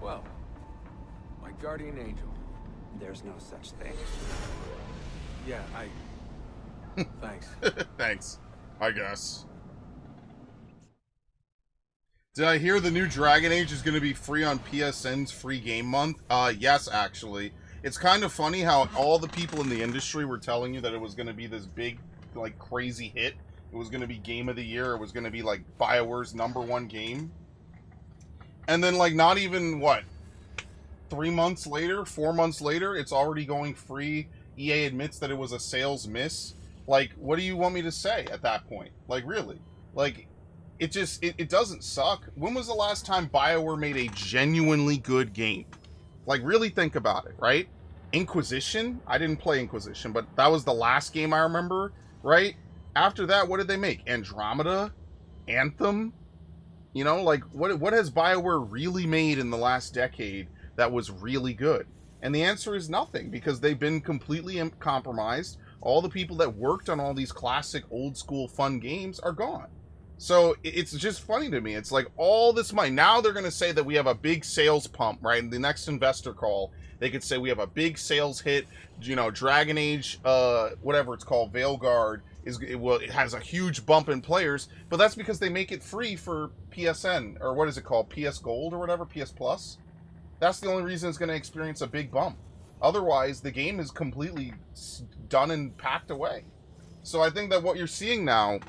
G: Well, my guardian angel.
F: There's no such thing.
G: Yeah, Thanks.
C: Thanks, I guess. Did I hear the new Dragon Age is going to be free on PSN's free game month? Yes, actually. It's kind of funny how all the people in the industry were telling you that it was going to be this big, like, crazy hit. It was going to be game of the year. It was going to be, like, BioWare's #1 game. And then, like, not even, what, 3 months later, 4 months later, it's already going free. EA admits that it was a sales miss. Like, what do you want me to say at that point? Like, really? Like, it just, it doesn't suck. When was the last time BioWare made a genuinely good game? Like, really think about it, right? Inquisition? I didn't play Inquisition, but that was the last game I remember, right? After that, what did they make? Andromeda? Anthem? You know, like, what has BioWare really made in the last decade that was really good? And the answer is nothing, because they've been completely compromised. All the people that worked on all these classic, old-school, fun games are gone. So it's just funny to me. It's like all this money. Now they're going to say that we have a big sales pump, right? In the next investor call, they could say we have a big sales hit. You know, Dragon Age, whatever it's called, Veilguard, it has a huge bump in players. But that's because they make it free for PSN, or what is it called? PS Gold or whatever? PS Plus? That's the only reason it's going to experience a big bump. Otherwise, the game is completely done and packed away. So I think that what you're seeing now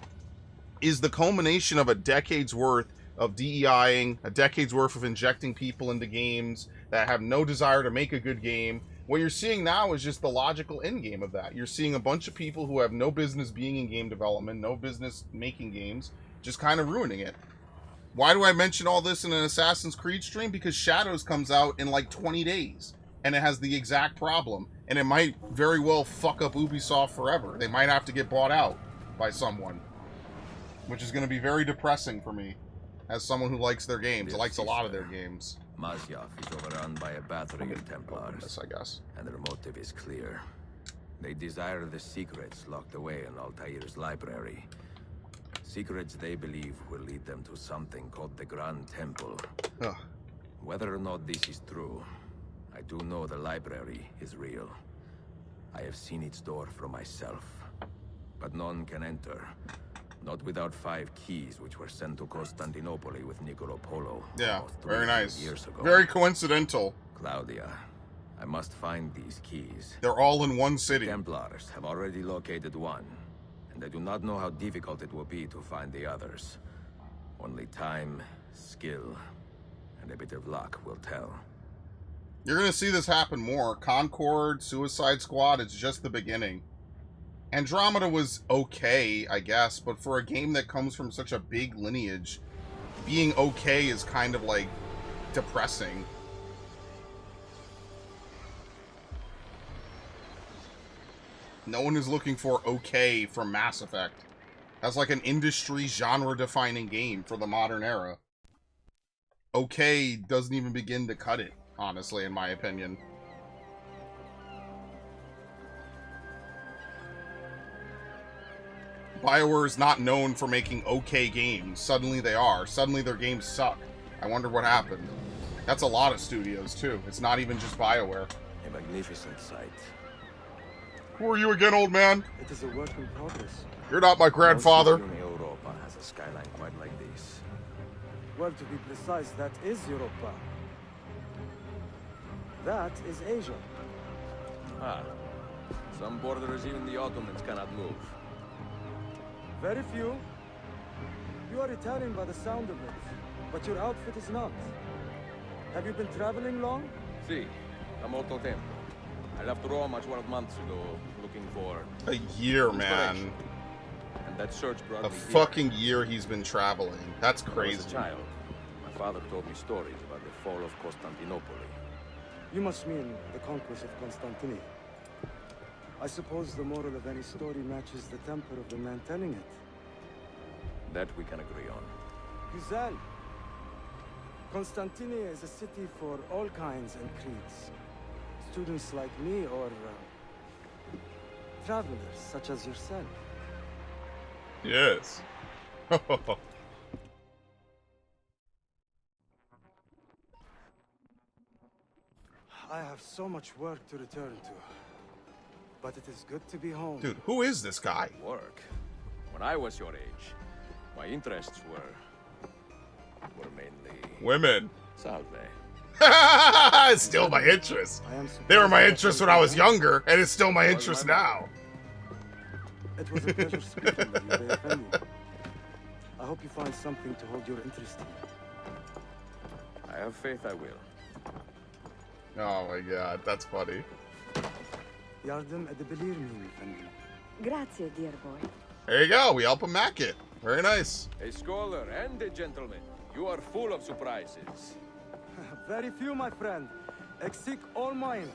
C: is the culmination of a decade's worth of DEIing, a decade's worth of injecting people into games that have no desire to make a good game. What you're seeing now is just the logical end game of that. You're seeing a bunch of people who have no business being in game development, no business making games, just kind of ruining it. Why do I mention all this in an Assassin's Creed stream? Because Shadows comes out in like 20 days, and it has the exact problem. And it might very well fuck up Ubisoft forever. They might have to get bought out by someone, which is going to be very depressing for me, as someone who likes their games, likes a lot of their games.
J: Masyaf is overrun by a battery of Templars,
C: I guess.
J: And their motive is clear. They desire the secrets locked away in Altair's library. Secrets they believe will lead them to something called the Grand Temple.
C: Ugh.
J: Whether or not this is true, I do know the library is real. I have seen its door for myself. But none can enter. Not without 5 keys which were sent to Constantinople with Niccolo Polo.
C: Yeah, very nice.
J: Years ago.
C: Very coincidental.
J: Claudia, I must find these keys.
C: They're all in one city.
J: The Templars have already located one, and I do not know how difficult it will be to find the others. Only time, skill, and a bit of luck will tell.
C: You're going to see this happen more. Concord, Suicide Squad, it's just the beginning. Andromeda was okay, I guess, but for a game that comes from such a big lineage, being okay is kind of like depressing. No one is looking for okay from Mass Effect. That's like an industry genre-defining game for the modern era. Okay doesn't even begin to cut it, honestly, in my opinion. BioWare is not known for making okay games. Suddenly they are. Suddenly their games suck. I wonder what happened. That's a lot of studios, too. It's not even just BioWare.
J: A magnificent sight.
C: Who are you again, old man?
L: It is a work in progress.
C: You're not my grandfather.
J: No city in Europa has a skyline quite like this.
L: Well, to be precise, that is Europa. That is Asia.
J: Ah. Some borders even the Ottomans cannot move.
L: Very few. You are Italian by the sound of it, but your outfit is not. Have you been traveling long?
J: Si, da molto tempo. I left Rome a 12 months ago, looking for...
C: A year, man.
J: And that search brought
C: a
J: me
C: fucking year he's been traveling. That's crazy.
J: When I was a child, my father told me stories about the fall of Constantinople.
L: You must mean the conquest of Constantinople. I suppose the moral of any story matches the temper of the man telling it.
J: That we can agree on.
L: Güzel. Constantinople is a city for all kinds and creeds. Students like me or travelers such as yourself.
C: Yes.
L: I have so much work to return to. But it is good to be home.
C: Dude, who is this guy?
J: Work? When I was your age, my interests were mainly...
C: Women.
J: Salve.
C: It's still my interest. They were my interest when I was younger, and it's still my interest now.
L: It was a pleasure speaking with you, Effendi. I hope you find something to hold your interest in.
J: I have faith I will.
C: Oh my god, that's funny.
L: Yardım edebilir miyim efendim?
M: Grazie, dear boy.
C: There you go, we help him mac it. Very nice.
J: A scholar and a gentleman. You are full of surprises.
L: Very few, my friend. Exceed all mine.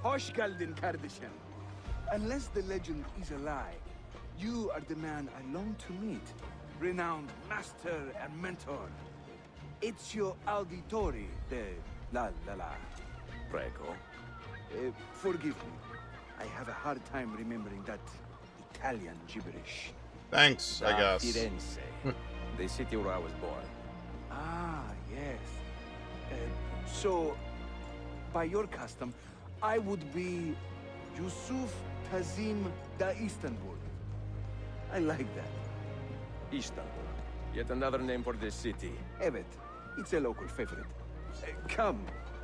K: Hoş geldin kardeşim. Unless the legend is a lie, you are the man I long to meet. Renowned master and mentor. Ezio Auditore de la.
J: Prego.
K: Forgive me. I have a hard time remembering that Italian gibberish.
C: Thanks, I guess.
J: Firenze, the city where I was born.
K: Ah, yes. So, by your custom, I would be Yusuf Tazim da Istanbul. I like that.
J: Istanbul. Yet another name for this city.
K: Evet, it's a local favorite. Come,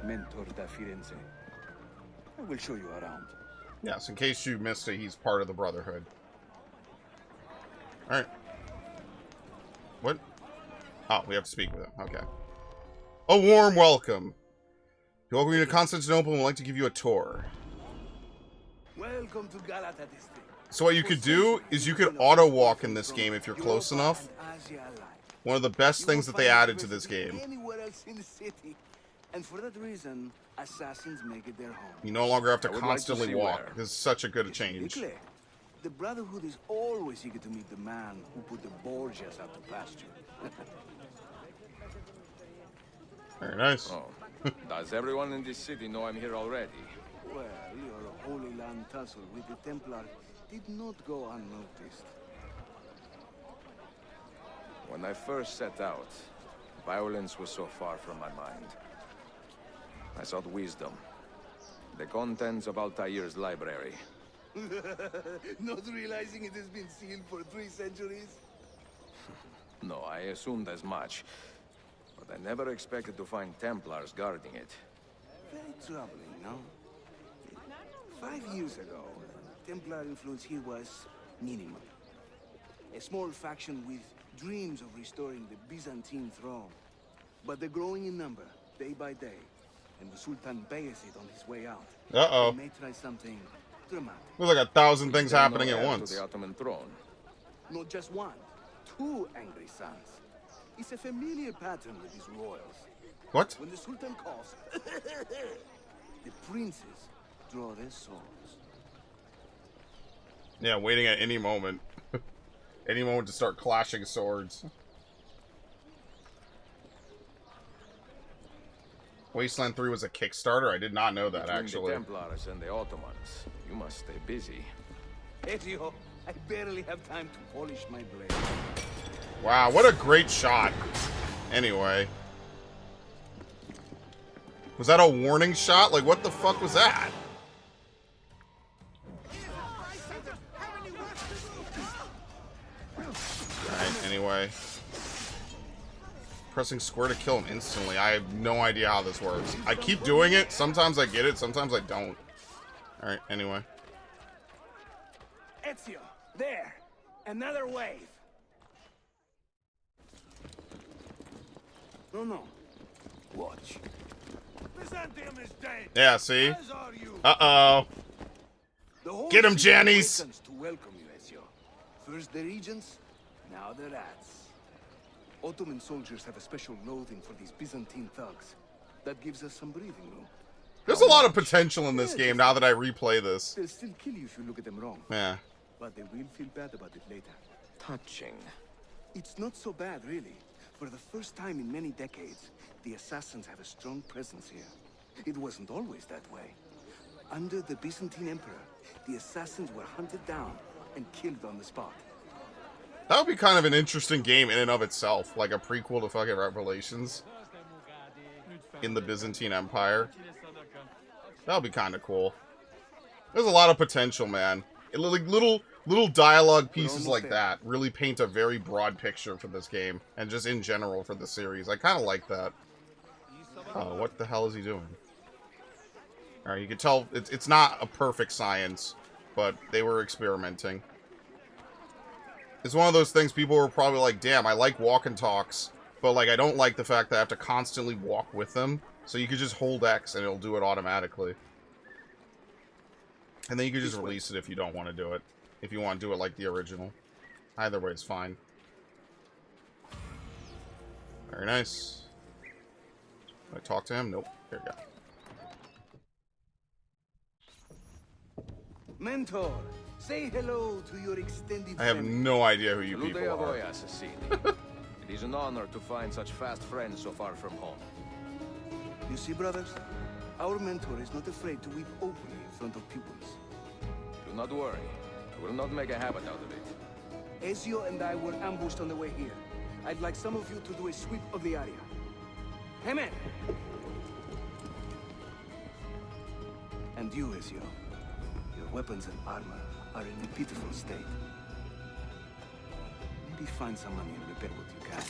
K: Mentor da Firenze. I will show you around.
C: Yes, in case you missed it, he's part of the Brotherhood. Alright. What? Oh, we have to speak with him. Okay. A warm welcome. To welcome you to Constantinople and would like to give you a tour.
K: Welcome to Galata district.
C: So what you could do is you could auto-walk in this game if you're close enough. One of the best things that they added to this game.
K: Anywhere else in the city. And for that reason, assassins make it their home.
C: You no longer have to constantly walk. This is such a good change.
K: The Brotherhood is always eager to meet the man who put the Borgias out to pasture.
C: Very nice.
J: Oh. Does everyone in this city know I'm here already?
K: Well, your Holy Land tussle with the Templars did not go unnoticed.
J: When I first set out, violence was so far from my mind. I sought wisdom. The contents of Altair's library.
K: Not realizing it has been sealed for 3 centuries?
J: No, I assumed as much. But I never expected to find Templars guarding it.
K: Very troubling, no? 5 years ago, Templar influence here was minimal. A small faction with dreams of restoring the Byzantine throne. But they're growing in number, day by day. And the Sultan Bayezid on his way out.
C: Uh-oh.
K: They may try something dramatic.
C: There's like 1,000 things happening at once.
J: To the Ottoman throne.
K: Not just one, 2 angry sons. It's a familiar pattern with these royals.
C: What?
K: When the Sultan coughs, the princes draw their swords.
C: Yeah, waiting at any moment. Any moment to start clashing swords. Wasteland 3 was a Kickstarter? I did not know that,
J: Between
C: actually.
J: the Templars and the Ottomans, you must stay busy.
K: Ezio, I barely have time to polish my blade.
C: Wow, what a great shot. Anyway. Was that a warning shot? Like, what the fuck was that? Alright, anyway. Pressing square to kill him instantly. I have no idea how this works. I keep doing it. Sometimes I get it, sometimes I don't. Alright, anyway.
K: Ezio, there. Another wave. No. Watch. Byzantium is dead.
C: Yeah, see? Uh-oh. Get him, Jannies!
K: To welcome you, Ezio. First the regents, now the rats. Ottoman soldiers have a special loathing for these Byzantine thugs. That gives us some breathing room.
C: There's a lot of potential in this game now that I replay this.
K: They'll still kill you if you look at them wrong.
C: Yeah.
K: But they will feel bad about it later.
F: Touching.
K: It's not so bad, really. For the first time in many decades, the assassins have a strong presence here. It wasn't always that way. Under the Byzantine Emperor, the assassins were hunted down and killed on the spot.
C: That would be kind of an interesting game in and of itself. Like a prequel to fucking Revelations. In the Byzantine Empire. That would be kind of cool. There's a lot of potential, man. Like little dialogue pieces like that really paint a very broad picture for this game. And just in general for the series. I kind of like that. Oh, what the hell is he doing? Alright, you can tell it's not a perfect science, but they were experimenting. It's one of those things people were probably like, damn, I like walk and talks, but like I don't like the fact that I have to constantly walk with them. So you could just hold X and it'll do it automatically. And then you can just release it if you don't want to do it. If you want to do it like the original. Either way is fine. Very nice. Can I talk to him? Nope. There we go.
K: Mentor, say hello to your extended
C: I have no idea who you people are.
J: It is an honor to find such fast friends so far from home.
K: You see, brothers? Our mentor is not afraid to weep openly in front of pupils.
J: Do not worry. We will not make a habit out of it.
K: Ezio and I were ambushed on the way here. I'd like some of you to do a sweep of the area. Hey, man! And you, Ezio. Your weapons and armor are in a pitiful state. Maybe find some money and repair what you can.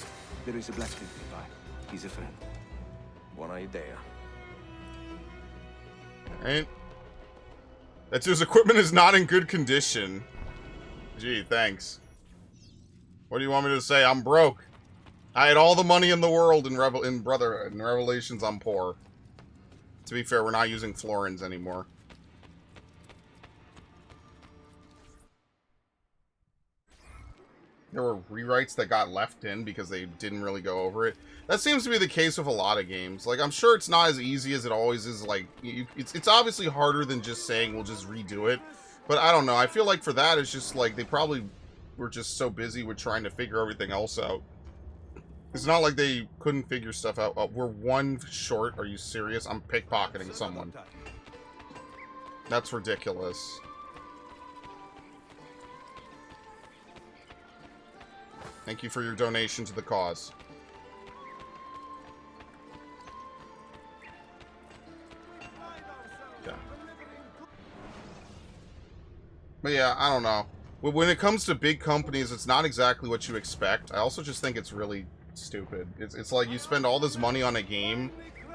K: There is a blacksmith nearby. He's a friend.
J: Buona idea.
C: Alright. Ezio's equipment is not in good condition. Gee, thanks. What do you want me to say? I'm broke. I had all the money in the world in Revelations. I'm poor. To be fair, we're not using florins anymore. There were rewrites that got left in because they didn't really go over it. That seems to be the case with a lot of games. Like, I'm sure it's not as easy as it always is. Like, it's obviously harder than just saying we'll just redo it. But I don't know. I feel like for that, it's just like they probably were just so busy with trying to figure everything else out. It's not like they couldn't figure stuff out. Oh, we're one short. Are you serious? I'm pickpocketing someone. That's ridiculous. Thank you for your donation to the cause. Yeah. But yeah, I don't know. When it comes to big companies, it's not exactly what you expect. I also just think it's really stupid. It's like you spend all this money on a game,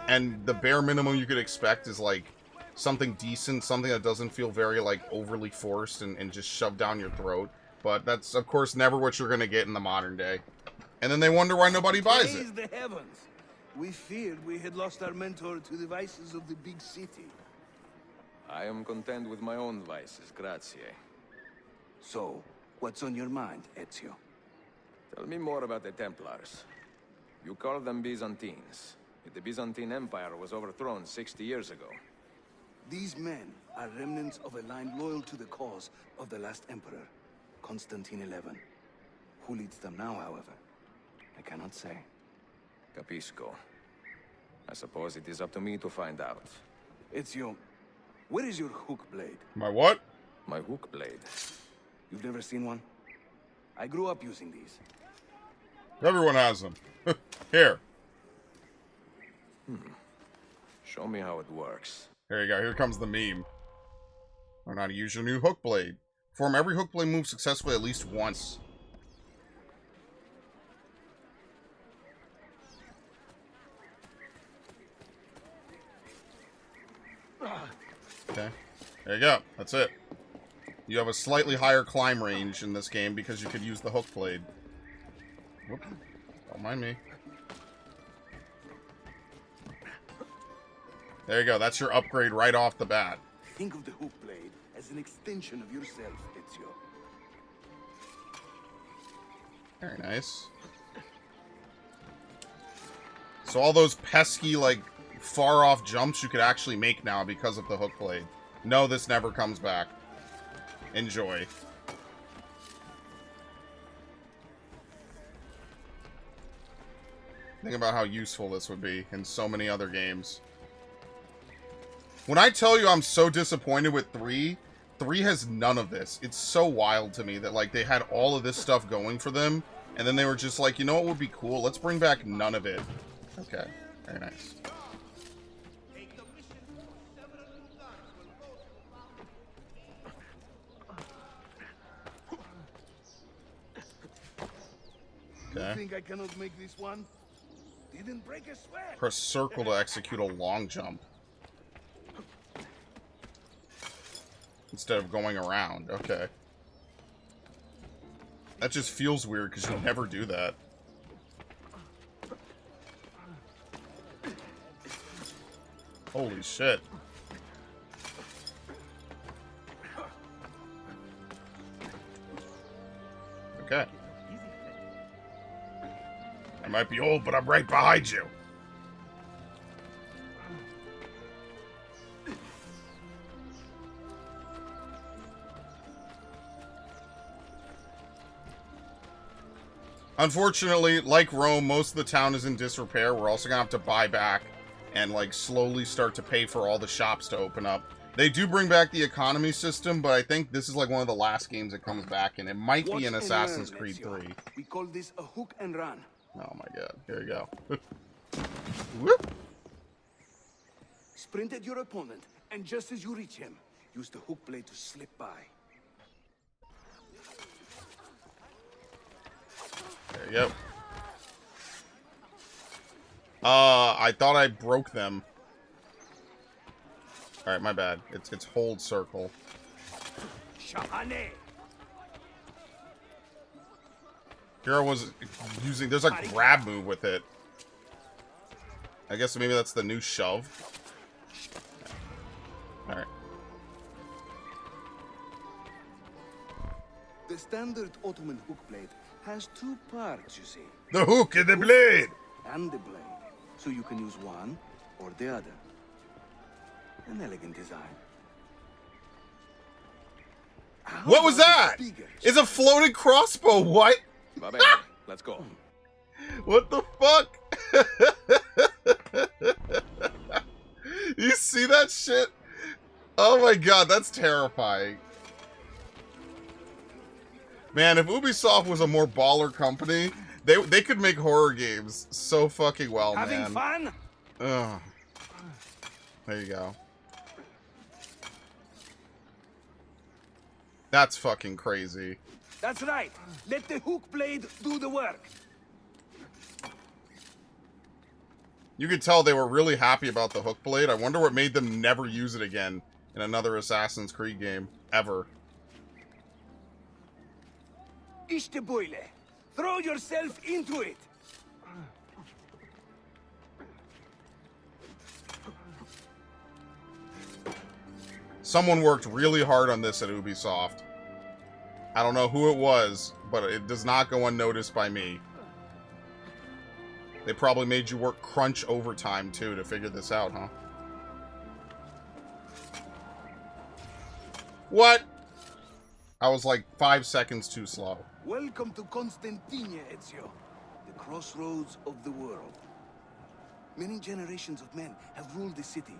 C: and the bare minimum you could expect is like something decent, something that doesn't feel very like overly forced and just shoved down your throat. But that's, of course, never what you're going to get in the modern day. And then they wonder why nobody buys it.
K: Praise the heavens. We feared we had lost our mentor to the vices of the big city.
J: I am content with my own vices, grazie.
K: So, what's on your mind, Ezio?
J: Tell me more about the Templars. You call them Byzantines. Yet the Byzantine Empire was overthrown 60 years ago.
K: These men are remnants of a line loyal to the cause of the last emperor, Constantine XI. Who leads them now, however? I cannot say.
J: Capisco. I suppose it is up to me to find out.
K: Ezio, where is your hook blade?
C: My what?
J: My hook blade.
K: You've never seen one? I grew up using these.
C: Everyone has them. Here.
J: Show me how it works.
C: There you go. Here comes the meme. Learn how to use your new hook blade. Perform every hook blade move successfully at least once. Okay. There you go. That's it. You have a slightly higher climb range in this game because you could use the hook blade. Whoop. Don't mind me. There you go. That's your upgrade right off the bat.
K: Think of the hook blade as an extension of yourself, Ezio.
C: Very nice. So all those pesky, like, far-off jumps you could actually make now because of the hook blade. No, this never comes back. Enjoy. Think about how useful this would be in so many other games. When I tell you I'm so disappointed with 3, 3 has none of this. It's so wild to me that, like, they had all of this stuff going for them, and then they were just like, you know what would be cool? Let's bring back none of it. Okay, very nice.
K: You think I cannot make this one? Didn't break a sweat.
C: Press circle to execute a long jump. Instead of going around. Okay. That just feels weird because you never do that. Holy shit. Okay. I might be old, but I'm right behind you. Unfortunately, like Rome, most of the town is in disrepair. We're also gonna have to buy back and, like, slowly start to pay for all the shops to open up. They do bring back the economy system, but I think this is like one of the last games that comes back, and it might be in Assassin's Creed 3.
K: We call this a hook and run.
C: Oh my god. Here we go. Whoop.
K: Sprint at your opponent, and just as you reach him, use the hook blade to slip by.
C: There you go. I thought I broke them. Alright, my bad. It's hold circle. Hero was using... There's a grab move with it. I guess maybe that's the new shove. Alright.
K: The standard Ottoman hook blade has 2 parts, you see.
C: The hook and the blade!
K: And the blade. So you can use one or the other. An elegant design.
C: What was that? It's a floating crossbow. What?
J: Let's go.
C: What the fuck? You see that shit? Oh my god, that's terrifying. Man, if Ubisoft was a more baller company, they could make horror games so fucking well, man.
K: Having fun?
C: Ugh. There you go. That's fucking crazy.
K: That's right. Let the hook blade do the work.
C: You could tell they were really happy about the hook blade. I wonder what made them never use it again in another Assassin's Creed game. Ever.
K: Ishte. Throw yourself into it.
C: Someone worked really hard on this at Ubisoft. I don't know who it was, but it does not go unnoticed by me. They probably made you work crunch overtime, too, to figure this out, huh? What? I was like 5 seconds too slow.
K: Welcome to Constantine, Ezio. The crossroads of the world. Many generations of men have ruled the city,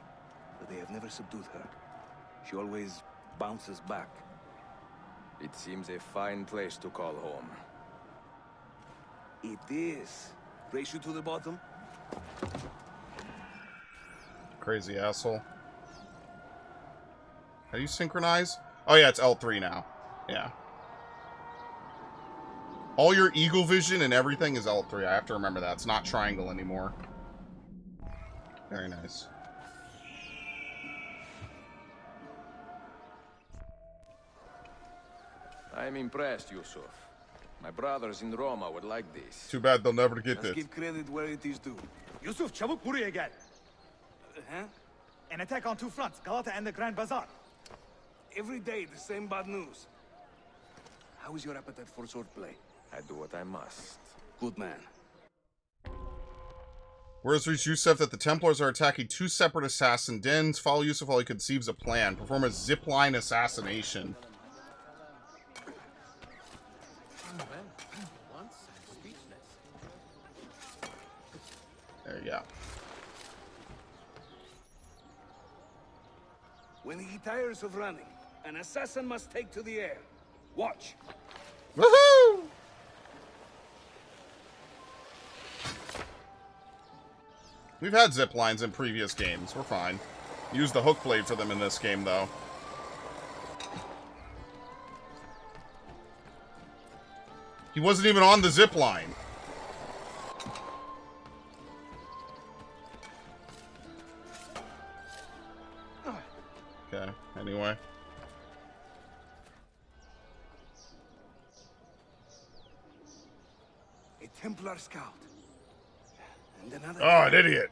K: but they have never subdued her. She always bounces back.
J: It seems a fine place to call home.
K: Eat this. Race you to the bottom.
C: Crazy asshole. How do you synchronize? Oh yeah, it's L3 now. Yeah. All your eagle vision and everything is L3. I have to remember that. It's not triangle anymore. Very nice.
J: I'm impressed, Yusuf. My brothers in Roma would like this.
C: Too bad they'll never get
K: Let's
C: this.
K: give credit where it is due.
N: Yusuf, çabuk buraya gel.
K: Huh?
N: An attack on two fronts, Galata and the Grand Bazaar.
K: Every day, the same bad news. How is your appetite for swordplay?
J: I do what I must.
K: Good man.
C: Whereas reach Yusuf that the Templars are attacking two separate assassin dens. Follow Yusuf while he conceives a plan. Perform a zipline assassination. There you go.
K: When he tires of running, an assassin must take to the air. Watch.
C: Woohoo! We've had zip lines in previous games. We're fine. Use the hook blade for them in this game, though. He wasn't even on the zip line. Okay, anyway.
K: A Templar scout. And another.
C: Oh, an idiot.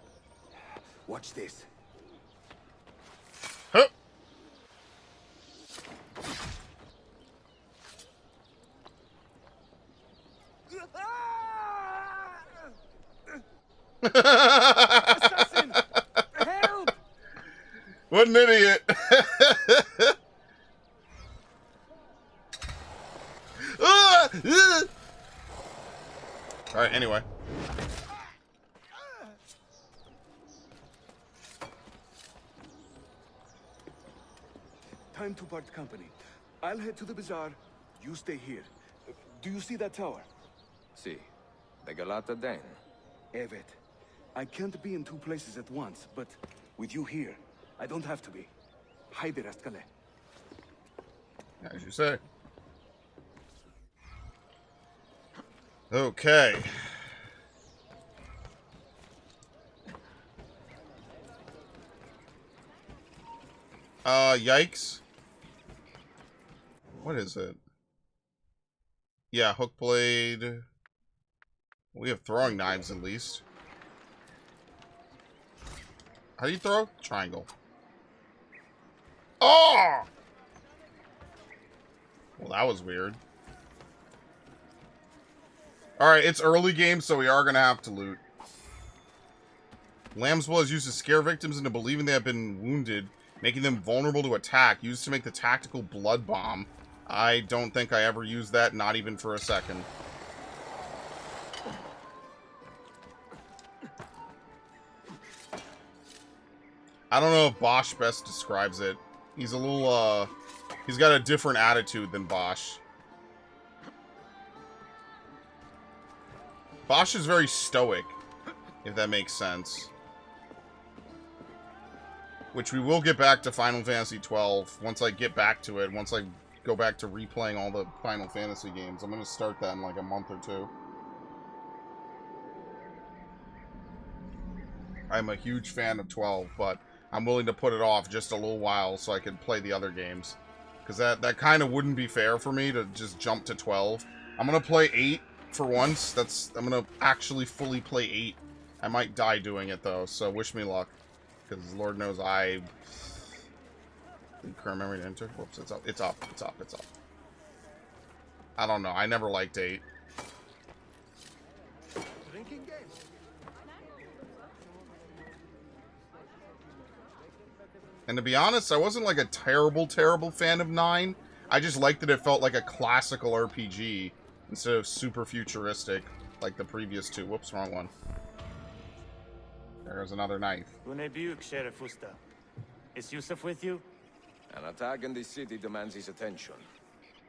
K: Watch this.
C: Huh.
K: Assassin! Help!
C: What an idiot. Alright, anyway.
K: Time to part company. I'll head to the bazaar. You stay here. Do you see that tower?
J: See, the Galata Den.
K: Evet. I can't be in two places at once, but with you here, I don't have to be. Haydi Rastkale.
C: As you say. Okay. Yikes. What is it? Yeah, hook blade. We have throwing knives at least. How do you throw? Triangle. Oh! Well, that was weird. Alright, it's early game, so we are going to have to loot. Lamb's Blood is used to scare victims into believing they have been wounded, making them vulnerable to attack. Used to make the tactical blood bomb. I don't think I ever used that, not even for a second. I don't know if Bosch best describes it. He's a little, he's got a different attitude than Bosch. Bosch is very stoic, if that makes sense. Which we will get back to Final Fantasy XII once I get back to it. Once I go back to replaying all the Final Fantasy games. I'm going to start that in like a month or two. I'm a huge fan of 12, but I'm willing to put it off just a little while so I can play the other games. Because that kind of wouldn't be fair for me to just jump to 12. I'm going to play 8 for once. I'm going to actually fully play 8. I might die doing it, though, so wish me luck. Because Lord knows I... Current memory to enter? Whoops, it's up. It's up. It's up. It's up. I don't know. I never liked 8.
K: Drinking game.
C: And to be honest, I wasn't like a terrible fan of 9. I just liked that it felt like a classical RPG instead of super futuristic like the previous 2. Whoops, wrong one. There's another knife.
N: Sheriff Usta. Is Yusuf with you?
J: An attack in this city demands his attention.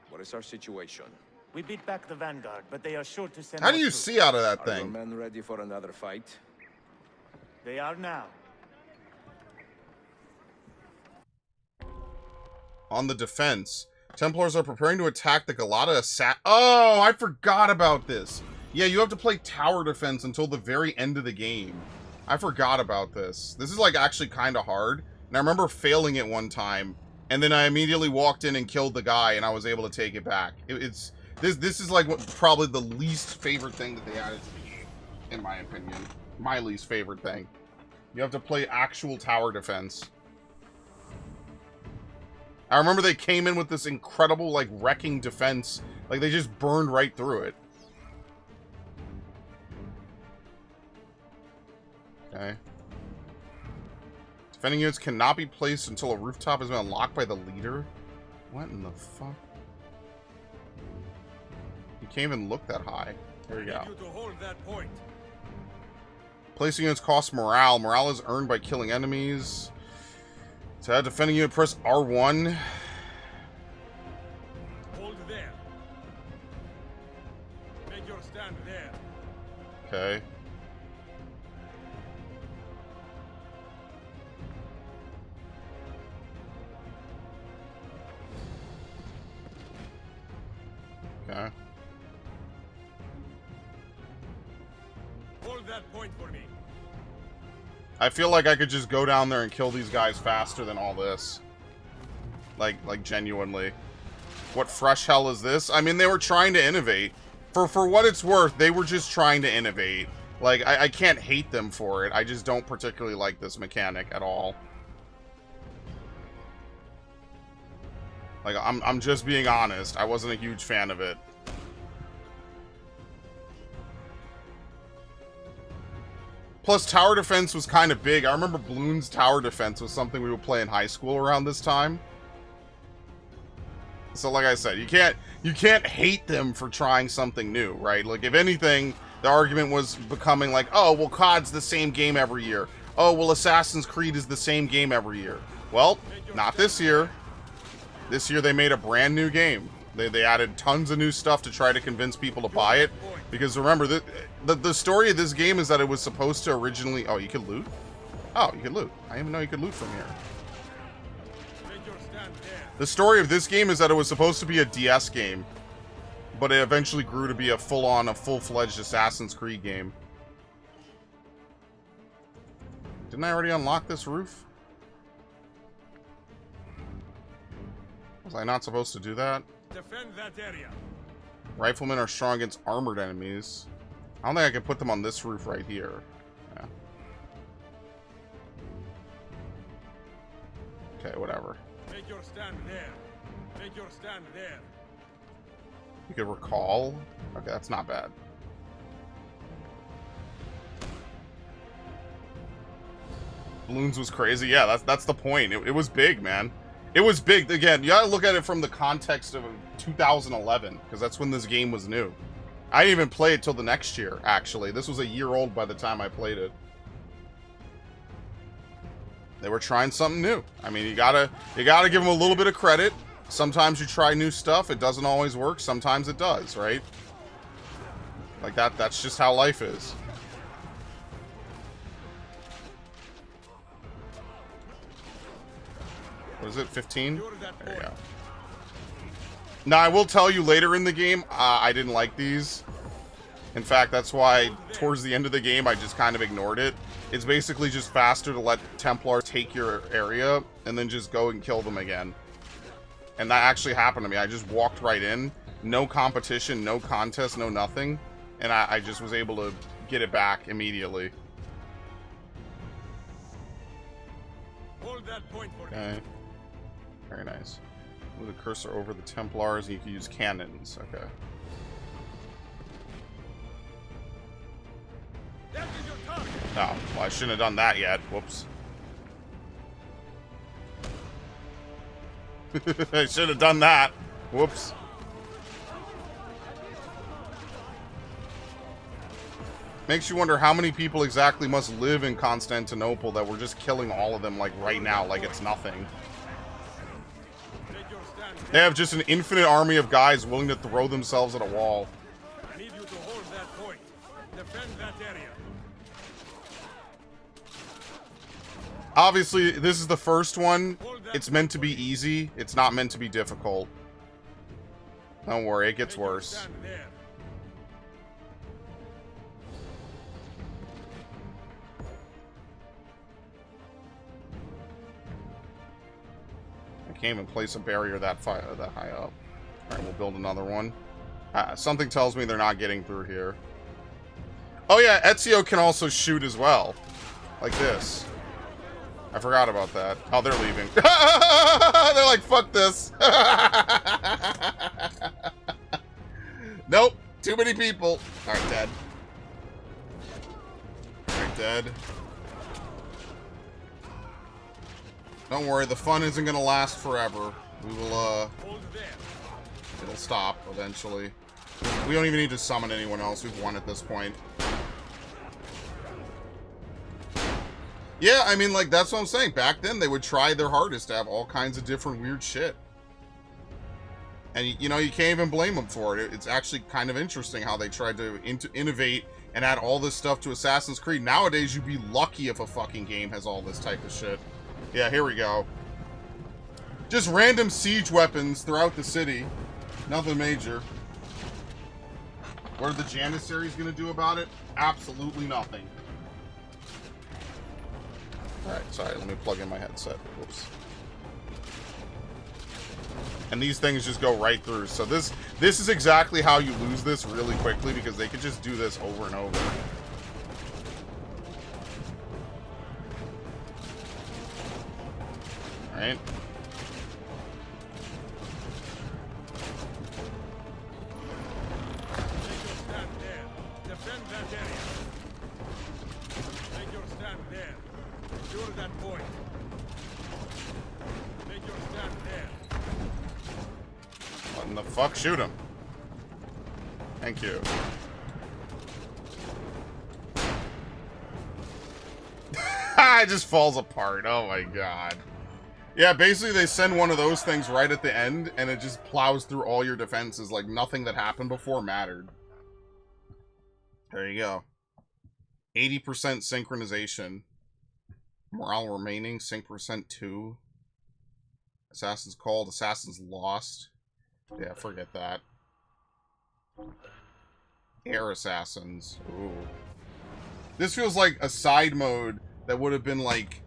J: What is our situation?
N: We beat back the Vanguard, but they are sure to send
C: How do
N: more
C: you
N: troops.
C: see out of that
J: Are your
C: thing?
J: men ready for another fight?
N: They are now.
C: On the defense, Templars are preparing to attack the Galata Oh, I forgot about this. Yeah, you have to play tower defense until the very end of the game. I forgot about this. This is like actually kind of hard. And I remember failing it one time, and then I immediately walked in and killed the guy, and I was able to take it back. This is like probably the least favorite thing that they added to the game, in my opinion. My least favorite thing. You have to play actual tower defense. I remember they came in with this incredible, like, wrecking defense. Like, they just burned right through it. Okay. Defending units cannot be placed until a rooftop has been unlocked by the leader. What in the fuck? You can't even look that high. There you go.
G: You to hold that point.
C: Placing units costs morale. Morale is earned by killing enemies. To add defending unit, press R1.
G: Hold there. Make your stand there.
C: Okay. Okay.
G: Hold that point for me.
C: I feel like I could just go down there and kill these guys faster than all this. Like genuinely. What fresh hell is this? I mean, they were trying to innovate. For what it's worth, they were just trying to innovate. Like, I can't hate them for it. I just don't particularly like this mechanic at all. Like, I'm just being honest. I wasn't a huge fan of it. Plus, tower defense was kind of big. I remember Bloons tower defense was something we would play in high school around this time. So, like I said, you can't hate them for trying something new, right? Like, if anything, the argument was becoming like, oh, well, COD's the same game every year. Oh, well, Assassin's Creed is the same game every year. Well, not this year. This year they made a brand new game. They added tons of new stuff to try to convince people to buy it. Because remember, the story of this game is that it was supposed to originally... Oh, you could loot? Oh, you could loot. I didn't even know you could loot from here. The story of this game is that it was supposed to be a DS game. But it eventually grew to be a full-fledged Assassin's Creed game. Didn't I already unlock this roof? Was I not supposed to do that?
G: Defend that area.
C: Riflemen are strong against armored enemies. I don't think I can put them on this roof right here. Yeah. Okay, whatever.
G: Make your stand there. Make your stand there.
C: You could recall? Okay, that's not bad. Bloons was crazy. Yeah, that's the point. It was big, man. It was big. Again, you gotta look at it from the context of 2011, because that's when this game was new. I didn't even play it till the next year, actually. This was a year old by the time I played it. They were trying something new. I mean, you gotta give them a little bit of credit. Sometimes you try new stuff, it doesn't always work. Sometimes it does, right? Like that's just how life is. What is it, 15? There you go. Now, I will tell you later in the game, I didn't like these. In fact, that's why towards the end of the game, I just kind of ignored it. It's basically just faster to let Templars take your area and then just go and kill them again. And that actually happened to me. I just walked right in. No competition, no contest, no nothing. And I just was able to get it back immediately.
G: Hold that point for
C: Okay.
G: me.
C: Very nice. Move the cursor over the Templars and you can use cannons. Okay.
G: That is your target.
C: Oh, well, I shouldn't have done that yet. Whoops. I should have done that. Whoops. Makes you wonder how many people exactly must live in Constantinople that we're just killing all of them like right now, like it's nothing.
G: Make your stand
C: They have just an infinite army of guys willing to throw themselves at a wall.
G: I need you to hold that point. Defend that area.
C: Obviously, this is the first one. It's meant to be easy. It's not meant to be difficult. Don't worry, it gets worse. I can't even place a barrier that high up. Alright, we'll build another one. Something tells me they're not getting through here. Oh yeah, Ezio can also shoot as well. Like this. I forgot about that. Oh, they're leaving. They're like, fuck this. Nope. Too many people. Alright, dead. Alright, dead. Don't worry, the fun isn't gonna last forever. We will, it'll stop eventually. We don't even need to summon anyone else. We've won at this point. Yeah, I mean, like, that's what I'm saying. Back then, they would try their hardest to have all kinds of different weird shit. And, you know, you can't even blame them for it. It's actually kind of interesting how they tried to innovate and add all this stuff to Assassin's Creed. Nowadays, you'd be lucky if a fucking game has all this type of shit. Yeah, here we go. Just random siege weapons throughout the city. Nothing major. What are the Janissaries going to do about it? Absolutely nothing. Alright, sorry, let me plug in my headset. Whoops. And these things just go right through. So this is exactly how you lose this really quickly, because they could just do this over and over. Alright.
G: Defend that area. Make your stand there. Secure that point. Make your stand there.
C: What in the fuck? Shoot him. Thank you. It just falls apart. Oh my god. Yeah, basically they send one of those things right at the end, and it just plows through all your defenses like nothing that happened before mattered. There you go. 80% synchronization. Morale remaining, sync percent 2. Assassin's called, Assassin's lost. Yeah, forget that. Air Assassins. Ooh. This feels like a side mode that would have been like,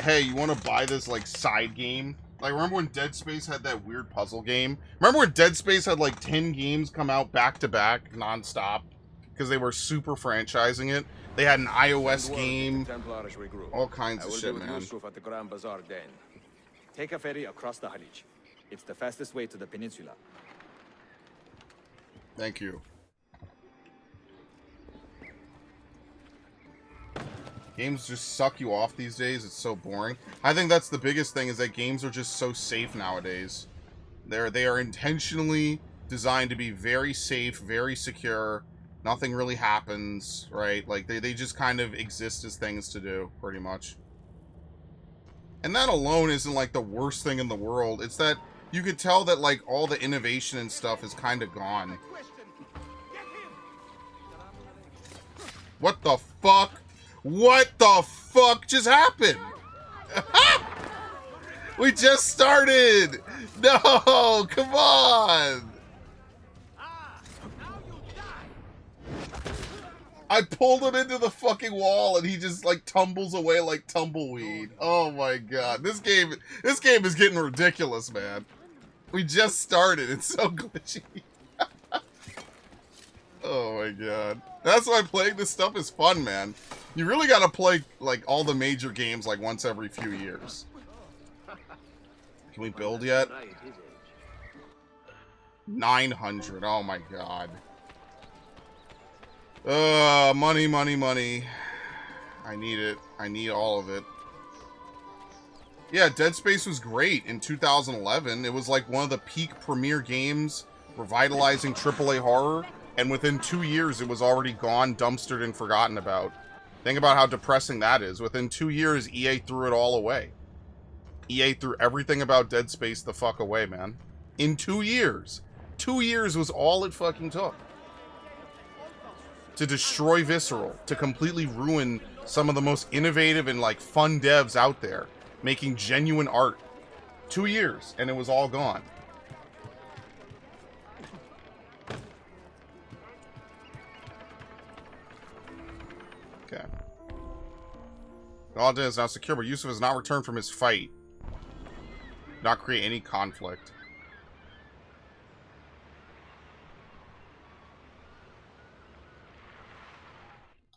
C: hey, you want to buy this like side game? Like, remember when Dead Space had that weird puzzle game? Remember when Dead Space had like 10 games come out back to back, non-stop? Because they were super franchising it. They had an iOS game, all kinds of shit, man.
J: At the Grand Bazaar Den. Take a ferry across the Halij. It's the fastest way to the peninsula.
C: Thank you. Games just suck you off these days. It's so boring. I think that's the biggest thing, is that games are just so safe nowadays. They are intentionally designed to be very safe, very secure. Nothing really happens, right? Like, they just kind of exist as things to do, pretty much. And that alone isn't, like, the worst thing in the world. It's that you could tell that, like, all the innovation and stuff is kind of gone. What the fuck? What the fuck just happened? We just started! No, come on! I pulled him into the fucking wall and he just like tumbles away like tumbleweed. Oh my god. This game is getting ridiculous, man. We just started. It's so glitchy. Oh my god. That's why playing this stuff is fun, man. You really gotta play like all the major games like once every few years. Can we build yet? 900. Oh my god. Money, money, money. I need it. I need all of it. Yeah, Dead Space was great in 2011. It was like one of the peak premier games revitalizing AAA horror, and within 2 years it was already gone, dumpstered, and forgotten about. Think about how depressing that is. Within 2 years, EA threw it all away. EA threw everything about Dead Space the fuck away, man. In 2 years. 2 years was all it fucking took. To destroy Visceral. To completely ruin some of the most innovative and, like, fun devs out there. Making genuine art. 2 years, and it was all gone. Okay. Gallatin is now secure, but Yusuf has not returned from his fight. Not create any conflict.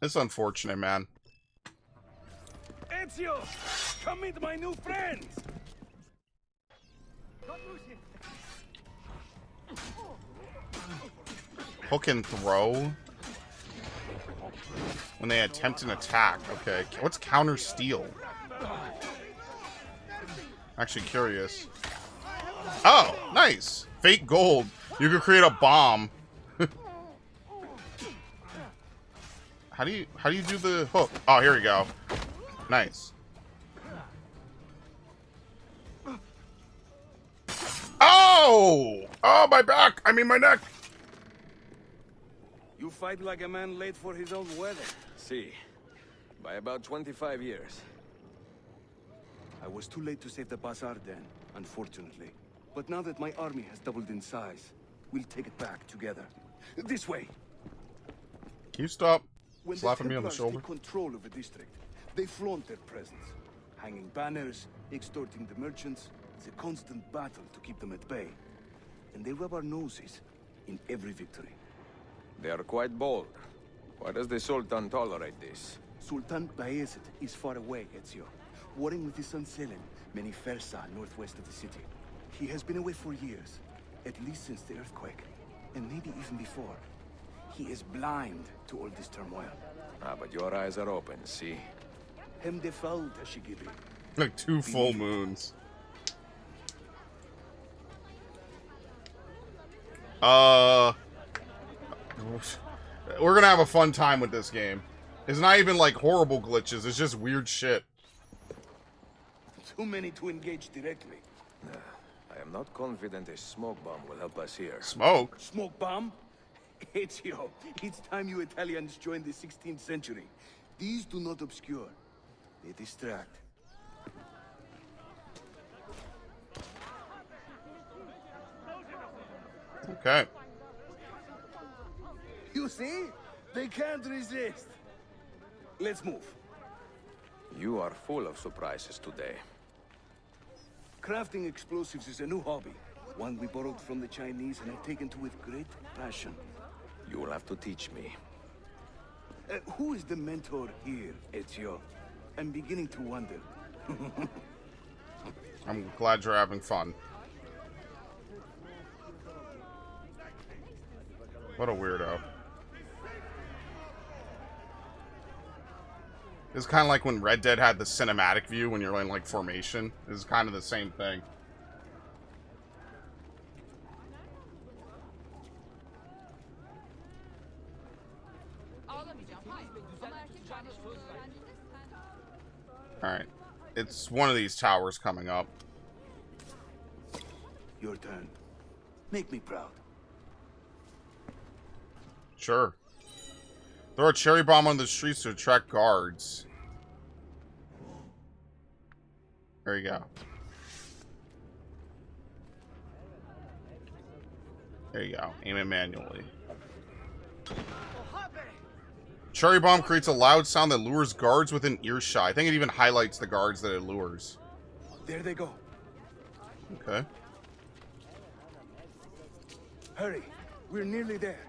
C: It's unfortunate, man.
K: Ezio! Come meet my new friends!
C: Hook and throw? When they attempt an attack. Okay. What's counter steal? Actually curious. Oh, nice. Fake gold. You could create a bomb. How do you do the hook? Oh, here we go. Nice. Oh! Oh, my back! I mean my neck!
K: You fight like a man late for his own wedding.
J: See, by about 25 years.
K: I was too late to save the bazaar then, unfortunately. But now that my army has doubled in size, we'll take it back together. This way!
C: Can you stop
K: When
C: slapping me on the
K: Templars
C: shoulder?
K: take control of a district, they flaunt their presence. Hanging banners, extorting the merchants. It's a constant battle to keep them at bay. And they rub our noses in every victory.
J: They are quite bold. Why does the Sultan tolerate this?
K: Sultan Bayezid is far away, Ezio. Warring with his son Selim, many Fersa northwest of the city. He has been away for years, at least since the earthquake, and maybe even before. He is blind to all this turmoil.
J: Ah, but your eyes are open, see?
K: Hem defal, Tashigiri.
C: Like 2 full moons. We're gonna have a fun time with this game. It's not even like horrible glitches, it's just weird shit.
K: Too many to engage directly.
J: I am not confident a smoke bomb will help us here.
C: Smoke?
K: Smoke bomb? Ezio, it's time you Italians joined the 16th century. These do not obscure. They distract.
C: Okay.
K: You see? They can't resist. Let's move.
J: You are full of surprises today.
K: Crafting explosives is a new hobby. One we borrowed from the Chinese and have taken to with great passion.
J: You will have to teach me.
K: Who is the mentor here, Ezio? I'm beginning to wonder.
C: I'm glad you're having fun. What a weirdo. It's kind of like when Red Dead had the cinematic view when you're in, like, formation. This is kind of the same thing. Alright. It's one of these towers coming up.
K: Your turn. Make me proud.
C: Sure. Throw a cherry bomb on the streets to attract guards. There you go. There you go. Aim it manually. Cherry bomb creates a loud sound that lures guards within earshot. I think it even highlights the guards that it lures.
K: There they go.
C: Okay.
K: Hurry. We're nearly there.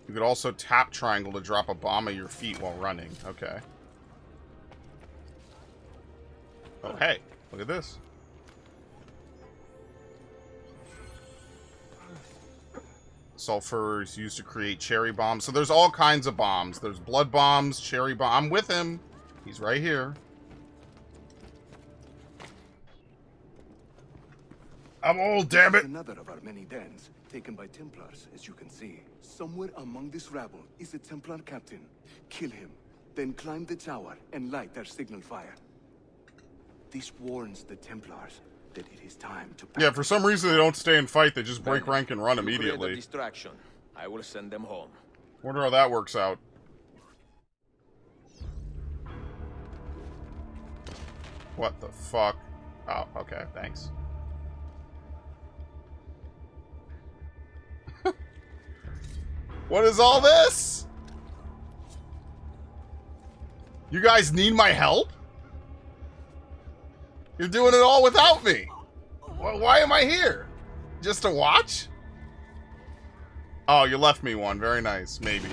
C: You could also tap triangle to drop a bomb at your feet while running. Okay. Oh, hey. Look at this. Sulfur is used to create cherry bombs. So there's all kinds of bombs. There's blood bombs, cherry bomb. I'm with him. He's right here. I'm old, damn it.
K: Another of our many dens, taken by Templars, as you can see. Somewhere among this rabble is a Templar captain. Kill him, then climb the tower and light their signal fire. This warns the Templars that it is time to...
C: Yeah, for some reason they don't stay and fight. They just break
J: Bennett,
C: rank and run
J: you create a
C: immediately.
J: distraction. I will send them home.
C: Wonder how that works out. What the fuck? Oh, okay, thanks. What is all this? You guys need my help? You're doing it all without me. Why am I here? Just to watch? Oh, you left me one. Very nice. Maybe.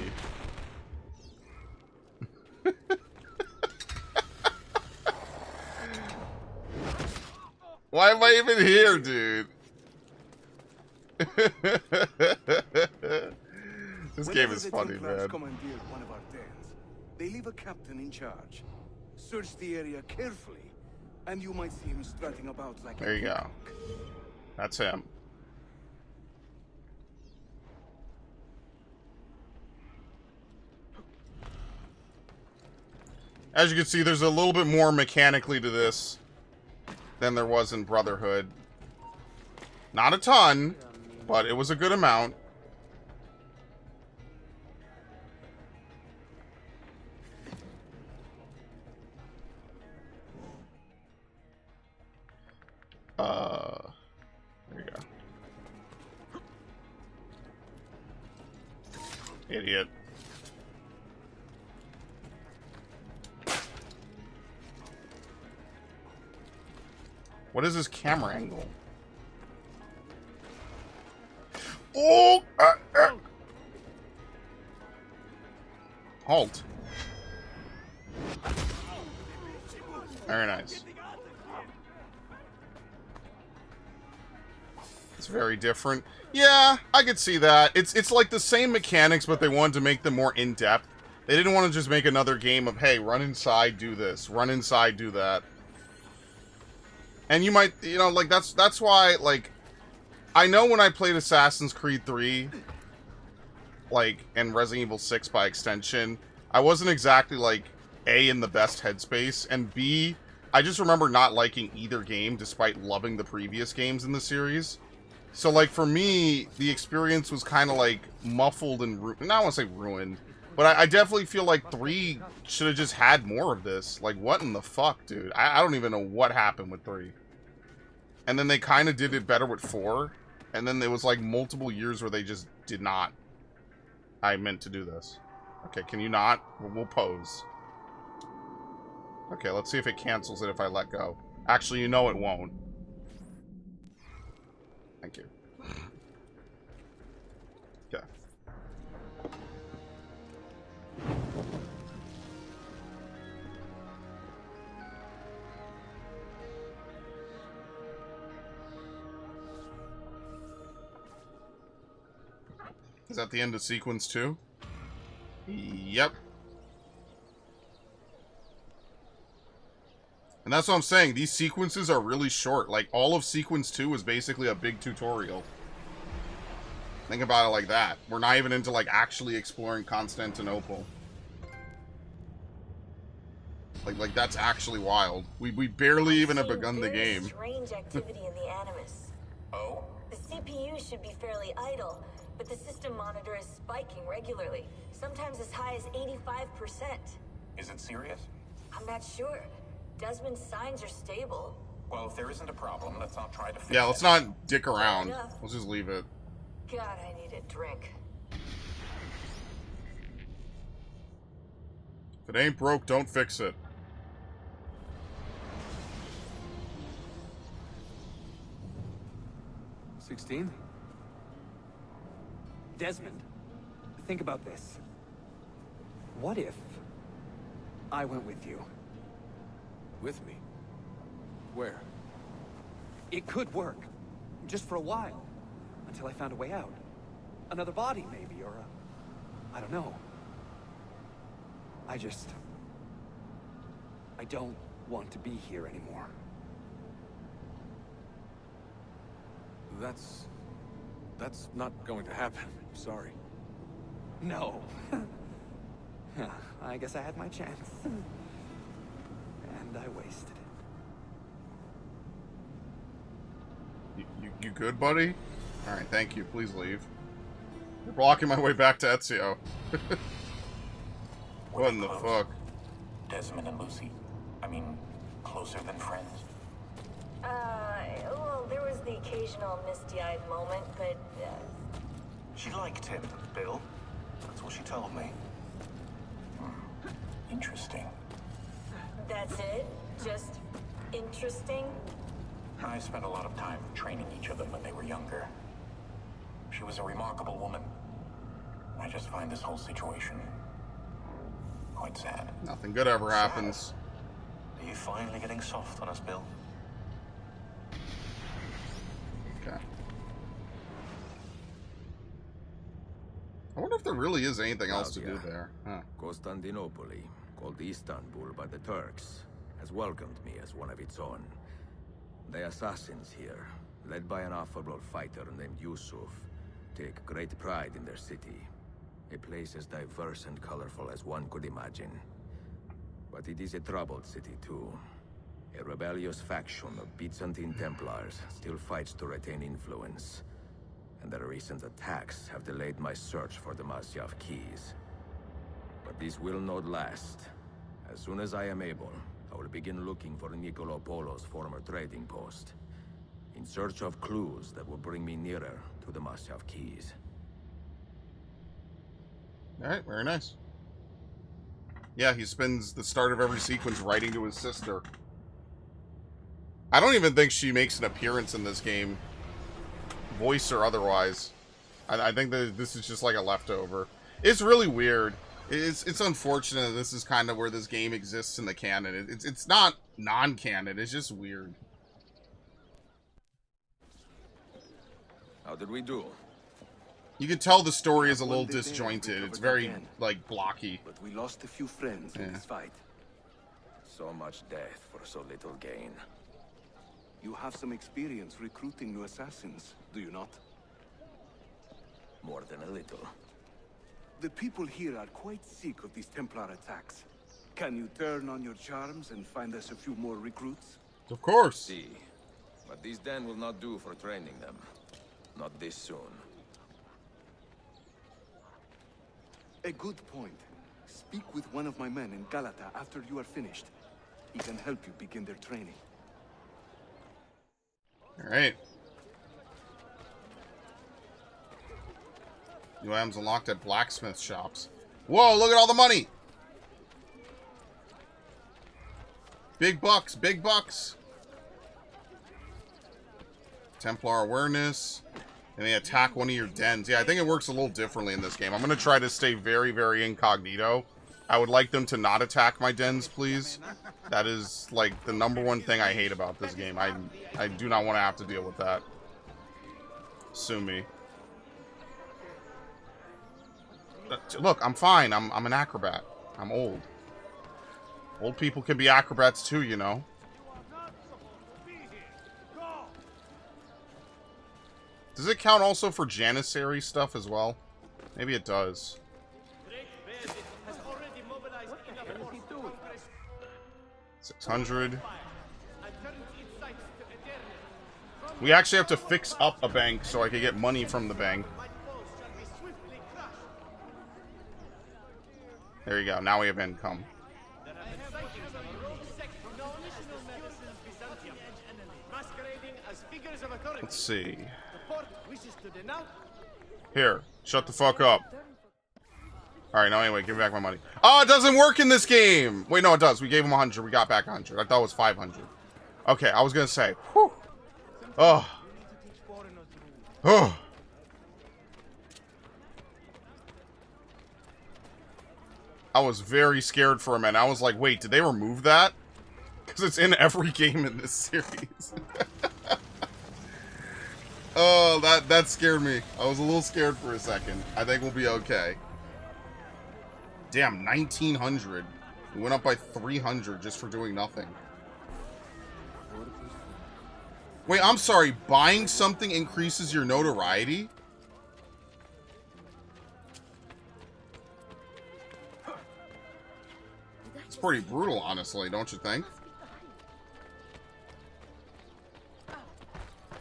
C: Why am I even here, dude? This game is funny, man.
K: Commandeer one of our dens, they leave a captain in charge. Search the area carefully, and you might see him strutting about like
C: There you go. That's him. As you can see, there's a little bit more mechanically to this than there was in Brotherhood. Not a ton, but it was a good amount. There you go. Idiot. What is his camera angle? Oh! Halt. Very nice. It's very different. Yeah, I could see that. It's like the same mechanics, but they wanted to make them more in-depth. They didn't want to just make another game of, hey, run inside, do this. Run inside, do that. And you might, you know, like, that's why, like, I know when I played Assassin's Creed 3, like, and Resident Evil 6 by extension, I wasn't exactly, like, A, in the best headspace, and B, I just remember not liking either game, despite loving the previous games in the series. So, like, for me, the experience was kind of, like, muffled and, I don't want to say ruined, but I definitely feel like 3 should have just had more of this. Like, what in the fuck, dude? I don't even know what happened with 3. And then they kind of did it better with 4. And then there was, like, multiple years where they just did not. I meant to do this. Okay, can you not? We'll pose. Okay, let's see if it cancels it if I let go. Actually, you know it won't. Thank you. Okay. Is that the end of sequence 2? Yep. And that's what I'm saying. These sequences are really short. Like, all of sequence 2 is basically a big tutorial. Think about it like that. We're not even into, like, actually exploring Constantinople. Like that's actually wild. We barely even have begun the game.
D: Strange activity in the Animus.
H: Oh?
D: The CPU should be fairly idle, but the system monitor is spiking regularly, sometimes as high as 85%.
H: Is it serious?
D: I'm not sure. Desmond's signs are stable.
H: Well, if there isn't a problem, let's not try to fix it.
C: Yeah, let's not dick around. Let's just leave it.
D: God, I need a drink.
C: If it ain't broke, don't fix it.
F: "16? Desmond, think about this. What if I went with you?
J: With me? Where?
F: It could work. Just for a while. Until I found a way out. Another body, maybe, or I don't know. I don't want to be here anymore.
J: That's not going to happen. I'm sorry.
F: No. I guess I had my chance. And I wasted it.
C: You good, buddy? Alright, thank you. Please leave. You're blocking my way back to Ezio. What in the fuck?
H: Desmond and Lucy. I mean, closer than friends?
D: Well, there was the occasional misty-eyed moment, but,
I: She liked him, Bill. That's what she told me.
H: Interesting.
D: that's it? Just interesting?
H: I spent a lot of time training each of them when they were younger. She was a remarkable woman. I just find this whole situation quite sad.
C: Nothing good ever happens.
I: Are you finally getting soft on us, Bill?
C: Okay. I wonder if there really is anything else to do there. Huh.
J: Constantinople, called Istanbul by the Turks, has welcomed me as one of its own. The assassins here, led by an affable fighter named Yusuf, take great pride in their city. A place as diverse and colorful as one could imagine. But it is a troubled city too. A rebellious faction of Byzantine Templars still fights to retain influence. And their recent attacks have delayed my search for the Masyaf keys. But this will not last. As soon as I am able, I will begin looking for Niccolo Polo's former trading post, in search of clues that will bring me nearer to the Masyaf keys.
C: Alright, very nice. Yeah, he spends the start of every sequence writing to his sister. I don't even think she makes an appearance in this game, voice or otherwise. I think that this is just like a leftover. It's really weird. It's unfortunate this is kind of where this game exists in the canon. It's not non-canon, it's just weird.
J: How did we do?
C: You can tell the story is a little disjointed. It's very, like, blocky.
K: But we lost a few friends in this fight.
J: So much death for so little gain.
K: You have some experience recruiting new assassins, do you not?
J: More than a little.
K: The people here are quite sick of these Templar attacks. Can you turn on your charms and find us a few more recruits?
C: Of course.
J: See, but this den will not do for training them. Not this soon.
K: A good point. Speak with one of my men in Galata after you are finished. He can help you begin their training.
C: Alright. New items unlocked at blacksmith shops. Whoa, look at all the money! Big bucks, big bucks! Templar awareness. And they attack one of your dens. Yeah, I think it works a little differently in this game. I'm going to try to stay very, very incognito. I would like them to not attack my dens, please. That is, like, the #1 thing I hate about this game. I do not want to have to deal with that. Sue me. Look, I'm fine. I'm an acrobat. I'm old. Old people can be acrobats too, you know. Does it count also for Janissary stuff as well? Maybe it does. 600. We actually have to fix up a bank so I can get money from the bank. There you go. Now we have income. Let's see. Here, shut the fuck up. Alright, no, anyway, give me back my money. Oh, it doesn't work in this game! Wait, no, it does. We gave him 100. We got back 100. I thought it was 500. Okay, I was gonna say. Whew. Oh. Oh. I was very scared for a minute. I was like, wait, did they remove that? Because it's in every game in this series. Oh, that scared me. I was a little scared for a second. I think we'll be okay. Damn, 1900. We went up by 300 just for doing nothing. Wait, I'm sorry. Buying something increases your notoriety? It's pretty brutal, honestly, don't you think?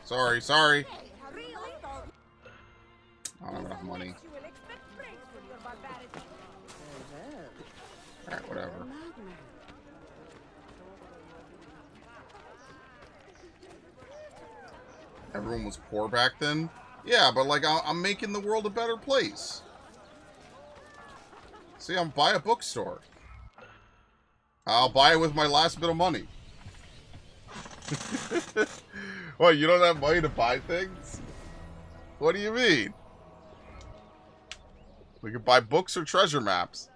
C: Sorry, sorry. I don't have enough money. Alright, whatever. Everyone was poor back then? Yeah, but like, I'm making the world a better place. See, I'll buy a bookstore. I'll buy it with my last bit of money. What, you don't have money to buy things? What do you mean? We could buy books or treasure maps.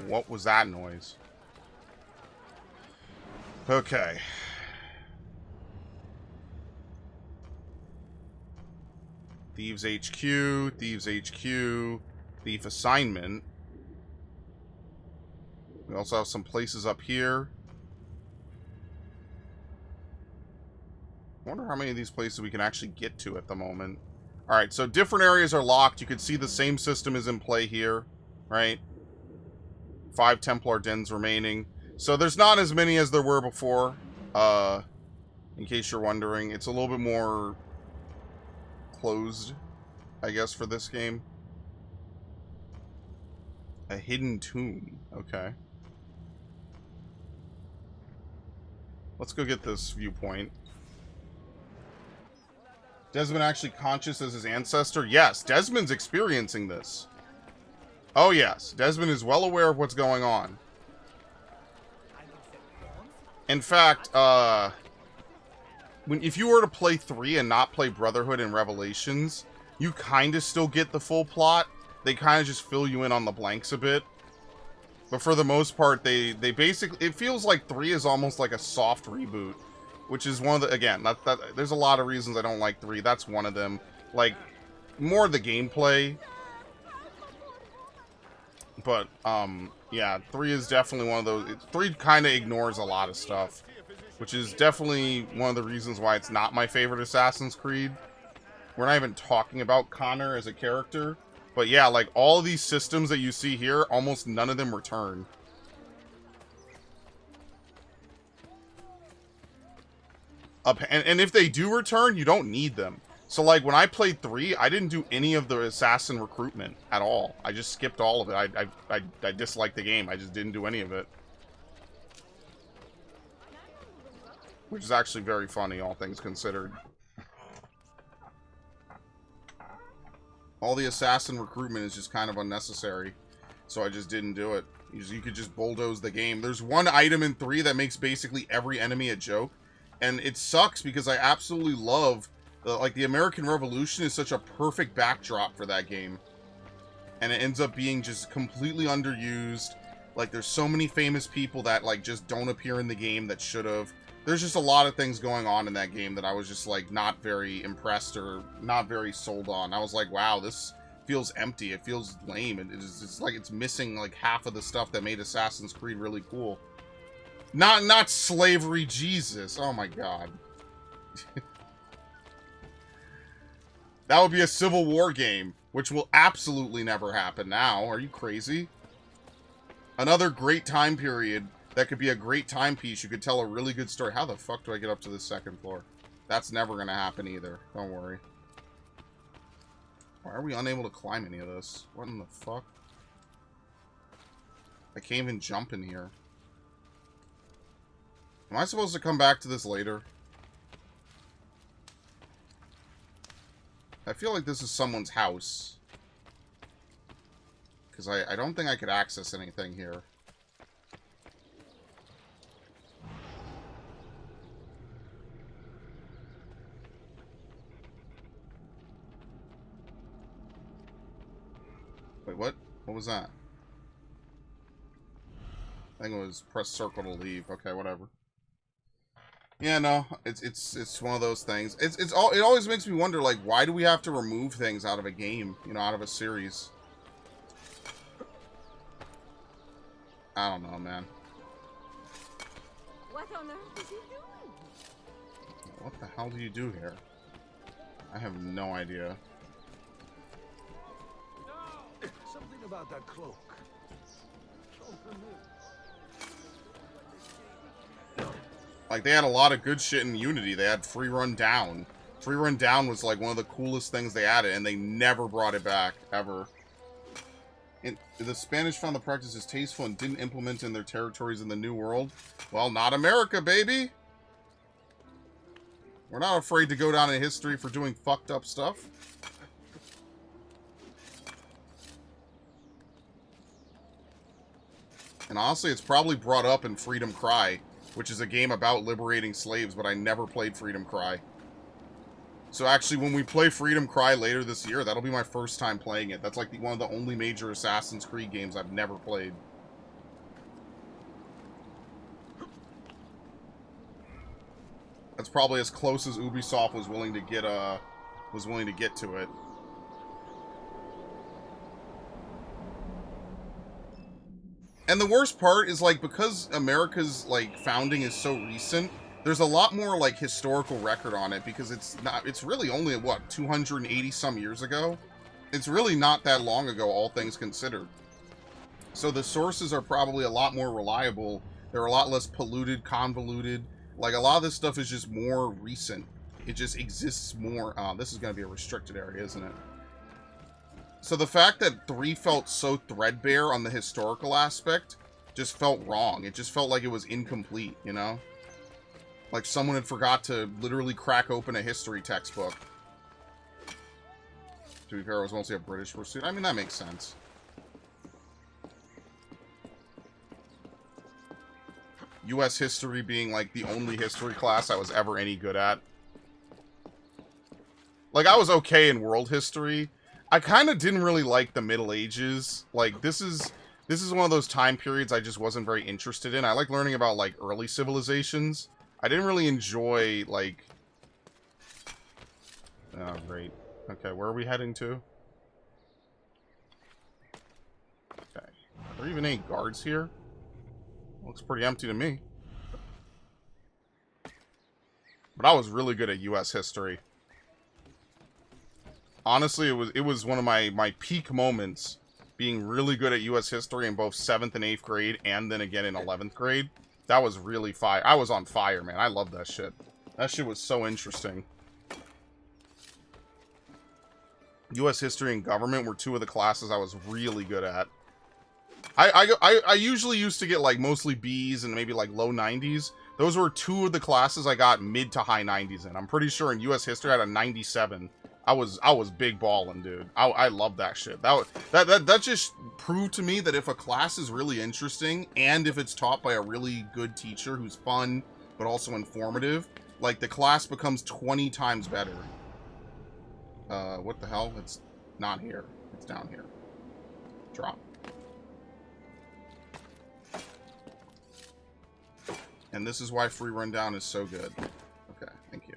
C: What was that noise? Okay. Thieves HQ, Thieves HQ, Thief Assignment. We also have some places up here. I wonder how many of these places we can actually get to at the moment. Alright, so different areas are locked. You can see the same system is in play here, right? 5 Templar dens remaining. So there's not as many as there were before. In case you're wondering. It's a little bit more closed, I guess, for this game. A hidden tomb. Okay. Let's go get this viewpoint. Desmond actually conscious as his ancestor? Yes, Desmond's experiencing this. Oh yes, Desmond is well aware of what's going on. In fact, if you were to play 3 and not play Brotherhood and Revelations, you kind of still get the full plot. They kind of just fill you in on the blanks a bit. But for the most part, they basically... It feels like 3 is almost like a soft reboot. Which is one of the... Again, there's a lot of reasons I don't like 3. That's one of them. Like, more the gameplay. But, yeah, 3 is definitely one of those... 3 kind of ignores a lot of stuff. Which is definitely one of the reasons why it's not my favorite Assassin's Creed. We're not even talking about Connor as a character. But yeah, like, all of these systems that you see here, almost none of them return. And if they do return, you don't need them. So, like, when I played 3, I didn't do any of the assassin recruitment at all. I just skipped all of it. I disliked the game. I just didn't do any of it. Which is actually very funny, all things considered. All the assassin recruitment is just kind of unnecessary. So I just didn't do it. You could just bulldoze the game. There's one item in 3 that makes basically every enemy a joke. And it sucks because I absolutely love... like, the American Revolution is such a perfect backdrop for that game. And it ends up being just completely underused. Like, there's so many famous people that, like, just don't appear in the game that should have. There's just a lot of things going on in that game that I was just, like, not very impressed or not very sold on. I was like, wow, this feels empty. It feels lame. It's like it's missing, like, half of the stuff that made Assassin's Creed really cool. Not slavery, Jesus. Oh, my God. That would be a Civil War game, which will absolutely never happen now. Are you crazy? Another great time period that could be a great timepiece. You could tell a really good story. How the fuck do I get up to the 2nd floor? That's never going to happen either. Don't worry. Why are we unable to climb any of this? What in the fuck? I can't even jump in here. Am I supposed to come back to this later? I feel like this is someone's house. Because I don't think I could access anything here. Wait, what? What was that? I think it was press circle to leave. Okay, whatever. Yeah, no, it's one of those things. It always makes me wonder, like, why do we have to remove things out of a game, you know, out of a series? I don't know, man.
M: What on earth is he doing?
C: What the hell do you do here? I have no idea.
K: Something about that cloak. So familiar.
C: Like, they had a lot of good shit in Unity. They had Free Run Down. Free Run Down was, like, one of the coolest things they added, and they never brought it back, ever. The Spanish found the practices tasteful and didn't implement in their territories in the New World. Well, not America, baby! We're not afraid to go down in history for doing fucked up stuff. And honestly, it's probably brought up in Freedom Cry, which is a game about liberating slaves, but I never played Freedom Cry. So actually, when we play Freedom Cry later this year, that'll be my first time playing it. That's like one of the only major Assassin's Creed games I've never played. That's probably as close as Ubisoft was willing to get to it. And the worst part is, like, because America's, like, founding is so recent, there's a lot more, like, historical record on it, because it's really only, what, 280 some years ago? It's really not that long ago, all things considered. So the sources are probably a lot more reliable. They're a lot less polluted, convoluted. Like, a lot of this stuff is just more recent. It just exists more. This is going to be a restricted area, isn't it? So the fact that 3 felt so threadbare on the historical aspect just felt wrong. It just felt like it was incomplete, you know? Like someone had forgot to literally crack open a history textbook. To be fair, it was mostly a British pursuit. I mean, that makes sense. U.S. history being, like, the only history class I was ever any good at. Like, I was okay in world history. I kind of didn't really like the Middle Ages. Like, this is one of those time periods I just wasn't very interested in. I like learning about, like, early civilizations. I didn't really enjoy, like... Oh, great. Okay, where are we heading to? Okay. Are there even any guards here? Looks pretty empty to me. But I was really good at U.S. history. Honestly, it was one of my peak moments, being really good at U.S. history in both 7th and 8th grade, and then again in 11th grade. That was really fire. I was on fire, man. I love that shit. That shit was so interesting. U.S. history and government were 2 of the classes I was really good at. I usually used to get, like, mostly B's and maybe, like, low 90s. Those were 2 of the classes I got mid to high 90s in. I'm pretty sure in U.S. history I had a 97. I was big ballin', dude. I love that shit. That just proved to me that if a class is really interesting, and if it's taught by a really good teacher who's fun, but also informative, like, the class becomes 20 times better. What the hell? It's not here. It's down here. Drop. And this is why Free Rundown is so good. Okay, thank you.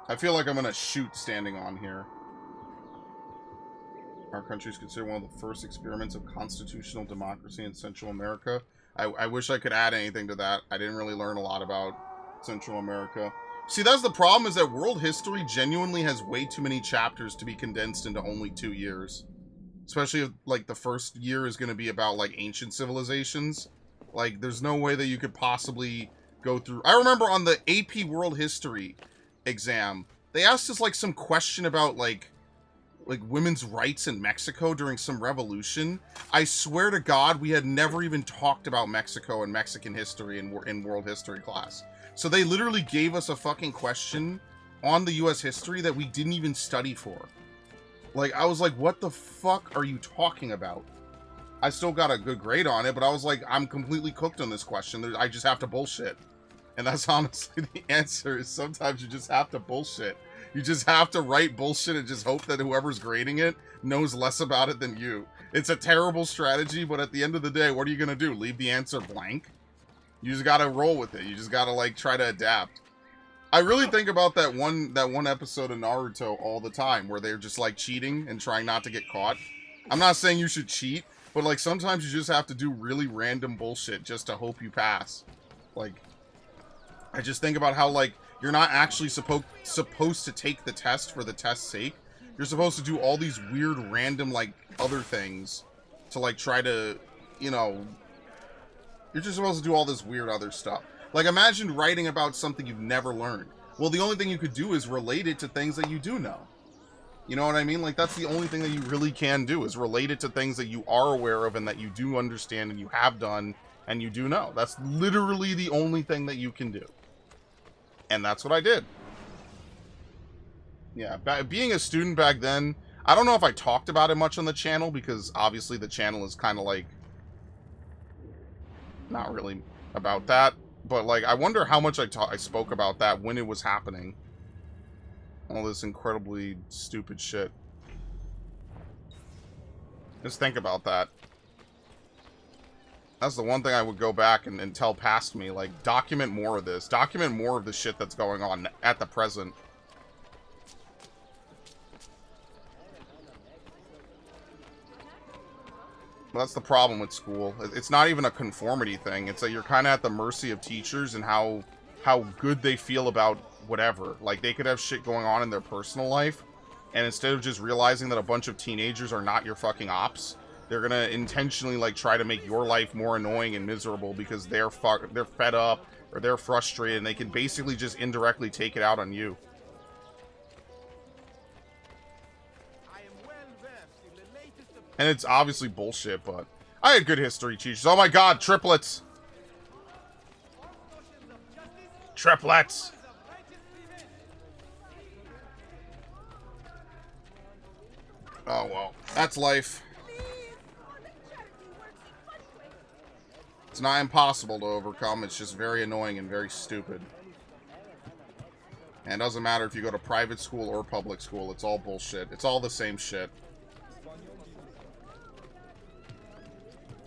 C: I feel like I'm gonna shoot standing on here. Our country is considered one of the first experiments of constitutional democracy in Central America. I wish I could add anything to that. I didn't really learn a lot about Central America. See, that's the problem, is that world history genuinely has way too many chapters to be condensed into only 2 years. Especially if, like, the first year is going to be about, like, ancient civilizations. Like, there's no way that you could possibly go through... I remember on the AP World History exam, they asked us, like, some question about, like women's rights in Mexico during some revolution. I swear to God, we had never even talked about Mexico and Mexican history in world history class. So they literally gave us a fucking question on the U.S. history that we didn't even study for. Like, I was like, what the fuck are you talking about? I still got a good grade on it, but I was like, I'm completely cooked on this question. I just have to bullshit. And that's honestly the answer, is sometimes you just have to bullshit. You just have to write bullshit and just hope that whoever's grading it knows less about it than you. It's a terrible strategy, but at the end of the day, what are you gonna do? Leave the answer blank? You just gotta roll with it. You just gotta, like, try to adapt. I really think about that one episode of Naruto all the time, where they're just, like, cheating and trying not to get caught. I'm not saying you should cheat, but, like, sometimes you just have to do really random bullshit just to hope you pass. Like, I just think about how, like, you're not actually supposed to take the test for the test's sake. You're supposed to do all these weird, random, like, other things to, like, try to, you know, You're just supposed to do all this weird other stuff. Like, imagine writing about something you've never learned. Well, the only thing you could do is relate it to things that you do know. You know what I mean? Like, that's the only thing that you really can do, is relate it to things that you are aware of and that you do understand and you have done and you do know. That's literally the only thing that you can do. And that's what I did. Yeah, being a student back then, I don't know if I talked about it much on the channel, because obviously the channel is kind of like not really about that. But, like, I wonder how much I spoke about that when it was happening. All this incredibly stupid shit. Just think about that. That's the one thing I would go back and tell past me. Like, document more of this. Document more of the shit that's going on at the present. That's the problem with school. It's not even a conformity thing. It's that you're kind of at the mercy of teachers and how good they feel about whatever. Like, they could have shit going on in their personal life, and instead of just realizing that a bunch of teenagers are not your fucking ops, they're gonna intentionally, like, try to make your life more annoying and miserable because they're fed up or they're frustrated, and they can basically just indirectly take it out on you. And it's obviously bullshit, but I had good history teachers. Oh my god, triplets! Triplets! Oh well, that's life. It's not impossible to overcome, it's just very annoying and very stupid. And it doesn't matter if you go to private school or public school, it's all bullshit. It's all the same shit.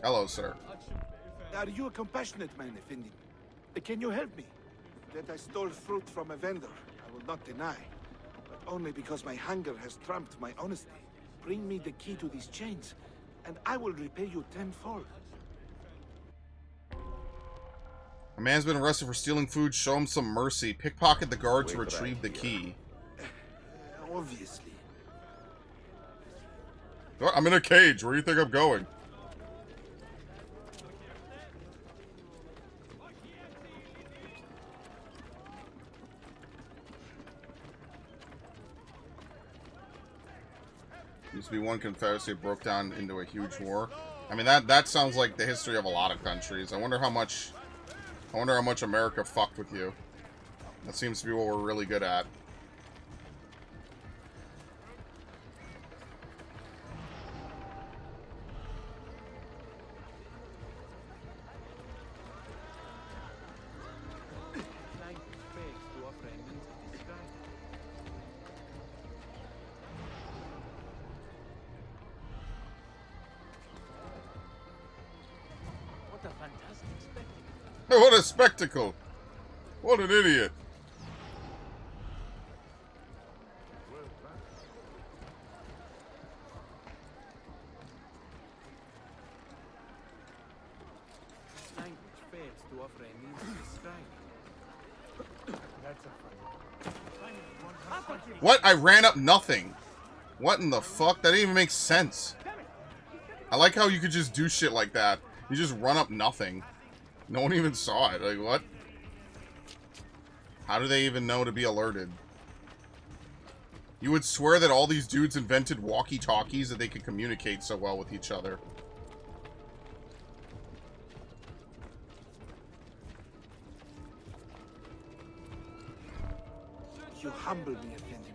C: Hello, sir.
K: Are you a compassionate man, Effendi? Can you help me? That I stole fruit from a vendor, I will not deny. But only because my hunger has trumped my honesty. Bring me the key to these chains, and I will repay you tenfold.
C: A man's been arrested for stealing food. Show him some mercy. Pickpocket the guard to retrieve the key.
K: Obviously.
C: I'm in a cage. Where do you think I'm going? Used to be one confederacy that broke down into a huge war. I mean, that sounds like the history of a lot of countries. I wonder how much America fucked with you. That seems to be what we're really good at. What a spectacle! What an idiot! What? I ran up nothing. What in the fuck? That didn't even make sense. I like how you could just do shit like that. You just run up nothing. No one even saw it. Like, what? How do they even know to be alerted? You would swear that all these dudes invented walkie-talkies that they could communicate so well with each other.
K: You humble me, Effendi.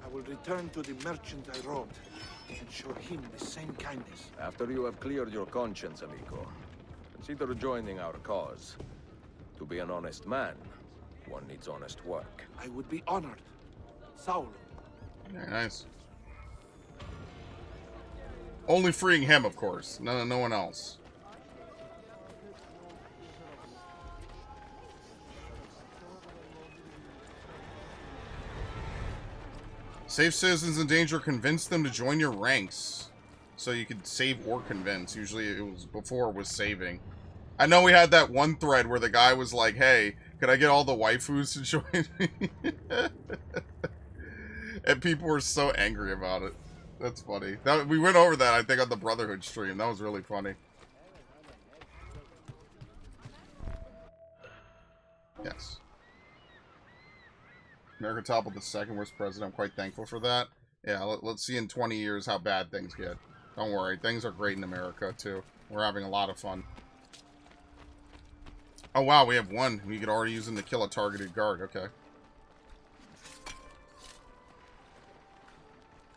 K: I will return to the merchant I robbed and show him the same kindness.
J: After you have cleared your conscience, amigo, consider joining our cause. To be an honest man, one needs honest work.
K: I would be honored. Saul.
C: Very nice. Only freeing him, of course. No one else. Save citizens in danger. Convince them to join your ranks. So you could save or convince. Usually it was before it was saving. I know we had that one thread where the guy was like, hey, could I get all the waifus to join me? And people were so angry about it. That's funny. We went over that, I think, on the Brotherhood stream. That was really funny. Yes. America toppled the second worst president. I'm quite thankful for that. Yeah, let's see in 20 years how bad things get. Don't worry, things are great in America, too. We're having a lot of fun. Oh, wow, we have one we could already use him to kill a targeted guard. Okay.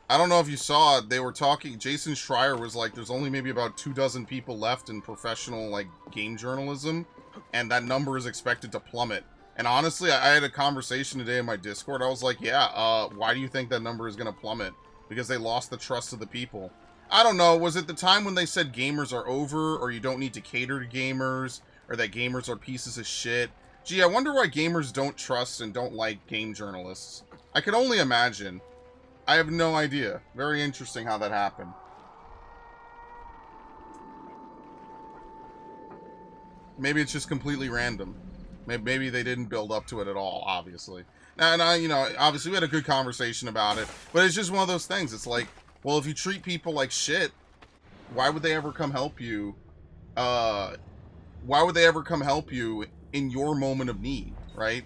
C: I don't know if you saw it. They were talking. Jason Schreier was like, there's only maybe about 24 people left in professional, like, game journalism. And that number is expected to plummet. And honestly, I had a conversation today in my Discord. I was like, yeah, why do you think that number is going to plummet? Because they lost the trust of the people. I don't know. Was it the time when they said gamers are over, or you don't need to cater to gamers, or that gamers are pieces of shit? Gee, I wonder why gamers don't trust and don't like game journalists. I can only imagine. I have no idea. Very interesting how that happened. Maybe it's just completely random. Maybe they didn't build up to it at all, obviously. And I, you know, obviously we had a good conversation about it, but it's just one of those things. It's like, well, if you treat people like shit, why would they ever come help you? Why would they ever come help you in your moment of need, right?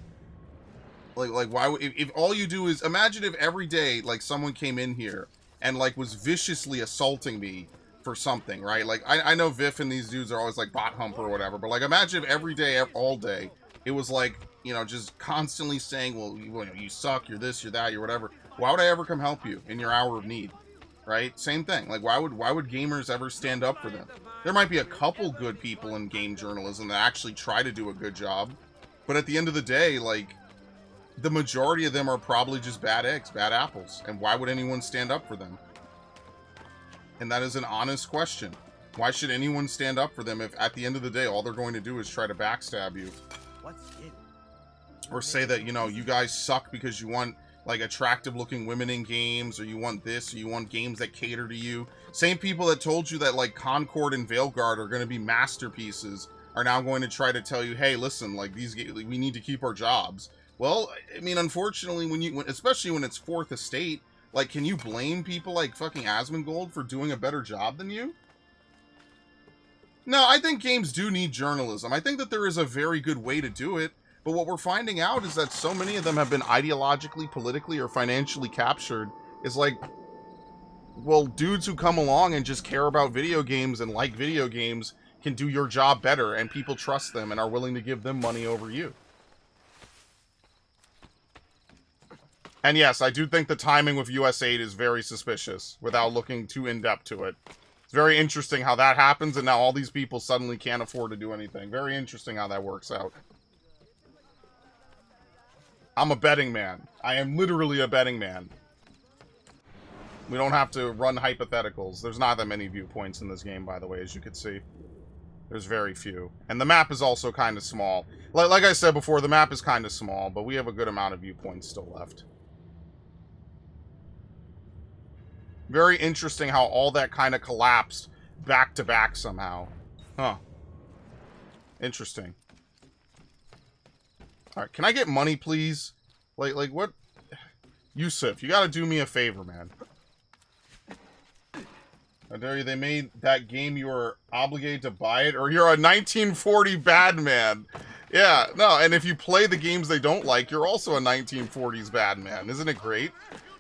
C: Like why would, if all you do is, imagine if every day, like, someone came in here and, like, was viciously assaulting me for something, right? Like, I know Viff and these dudes are always, like, bot hump or whatever, but, like, imagine if every day, all day, it was, like, you know, just constantly saying, well, you suck, you're this, you're that, you're whatever. Why would I ever come help you in your hour of need? Right? Same thing. Like, why would gamers ever stand up for them? There might be a couple good people in game journalism that actually try to do a good job, but at the end of the day, like, the majority of them are probably just bad eggs, bad apples, and why would anyone stand up for them? And that is an honest question. Why should anyone stand up for them if at the end of the day all they're going to do is try to backstab you? Or say that, you know, you guys suck because you want, like, attractive looking women in games, or you want this, or you want games that cater to you. Same people that told you that, like, Concord and Veilguard are going to be masterpieces are now going to try to tell you, hey, listen, like, we need to keep our jobs. Well, I mean, unfortunately, especially when it's Fourth Estate, like, can you blame people like fucking Asmongold for doing a better job than you? No, I think games do need journalism. I think that there is a very good way to do it. But what we're finding out is that so many of them have been ideologically, politically, or financially captured. Is like, well, dudes who come along and just care about video games and like video games can do your job better, and people trust them and are willing to give them money over you. And yes, I do think the timing with US 8 is very suspicious, without looking too in-depth to it. It's very interesting how that happens, and now all these people suddenly can't afford to do anything. Very interesting how that works out. I'm a betting man. I am literally a betting man. We don't have to run hypotheticals. There's not that many viewpoints in this game, by the way, as you can see. There's very few. And the map is also kind of small. Like I said before, the map is kind of small, but we have a good amount of viewpoints still left. Very interesting how all that kind of collapsed back to back somehow. Huh. Interesting. Alright, can I get money, please? Like what? Yusuf, you gotta do me a favor, man. I dare you, they made that game you were obligated to buy it, or you're a 1940 bad man. Yeah, no, and if you play the games they don't like, you're also a 1940s bad man. Isn't it great?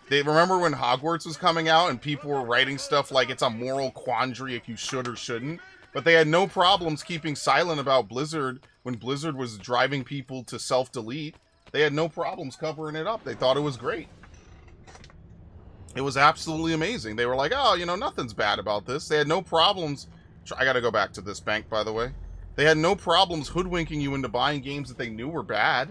C: They remember when Hogwarts was coming out and people were writing stuff like it's a moral quandary if you should or shouldn't, but they had no problems keeping silent about Blizzard when Blizzard was driving people to self-delete. They had no problems covering it up. They thought it was great. It was absolutely amazing. They were like, oh, you know, nothing's bad about this. They had no problems. I gotta go back to this bank, by the way. They had no problems hoodwinking you into buying games that they knew were bad.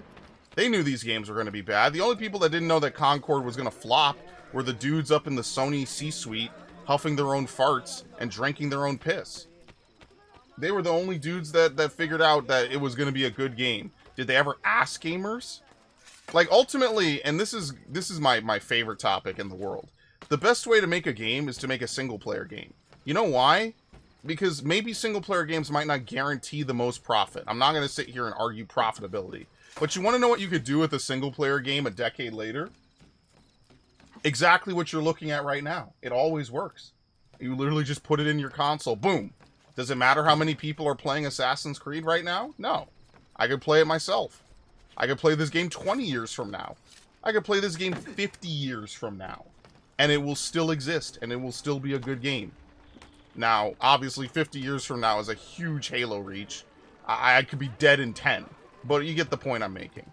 C: They knew these games were going to be bad. The only people that didn't know that Concord was going to flop were the dudes up in the Sony C-suite huffing their own farts and drinking their own piss. They were the only dudes that figured out that it was going to be a good game. Did they ever ask gamers? Like, ultimately, and this is my favorite topic in the world, the best way to make a game is to make a single-player game. You know why? Because maybe single-player games might not guarantee the most profit. I'm not going to sit here and argue profitability. But you want to know what you could do with a single-player game a decade later? Exactly what you're looking at right now. It always works. You literally just put it in your console. Boom. Does it matter how many people are playing Assassin's Creed right now? No. I could play it myself. I could play this game 20 years from now. I could play this game 50 years from now. And it will still exist, and it will still be a good game. Now, obviously, 50 years from now is a huge Halo reach. I could be dead in 10, but you get the point I'm making.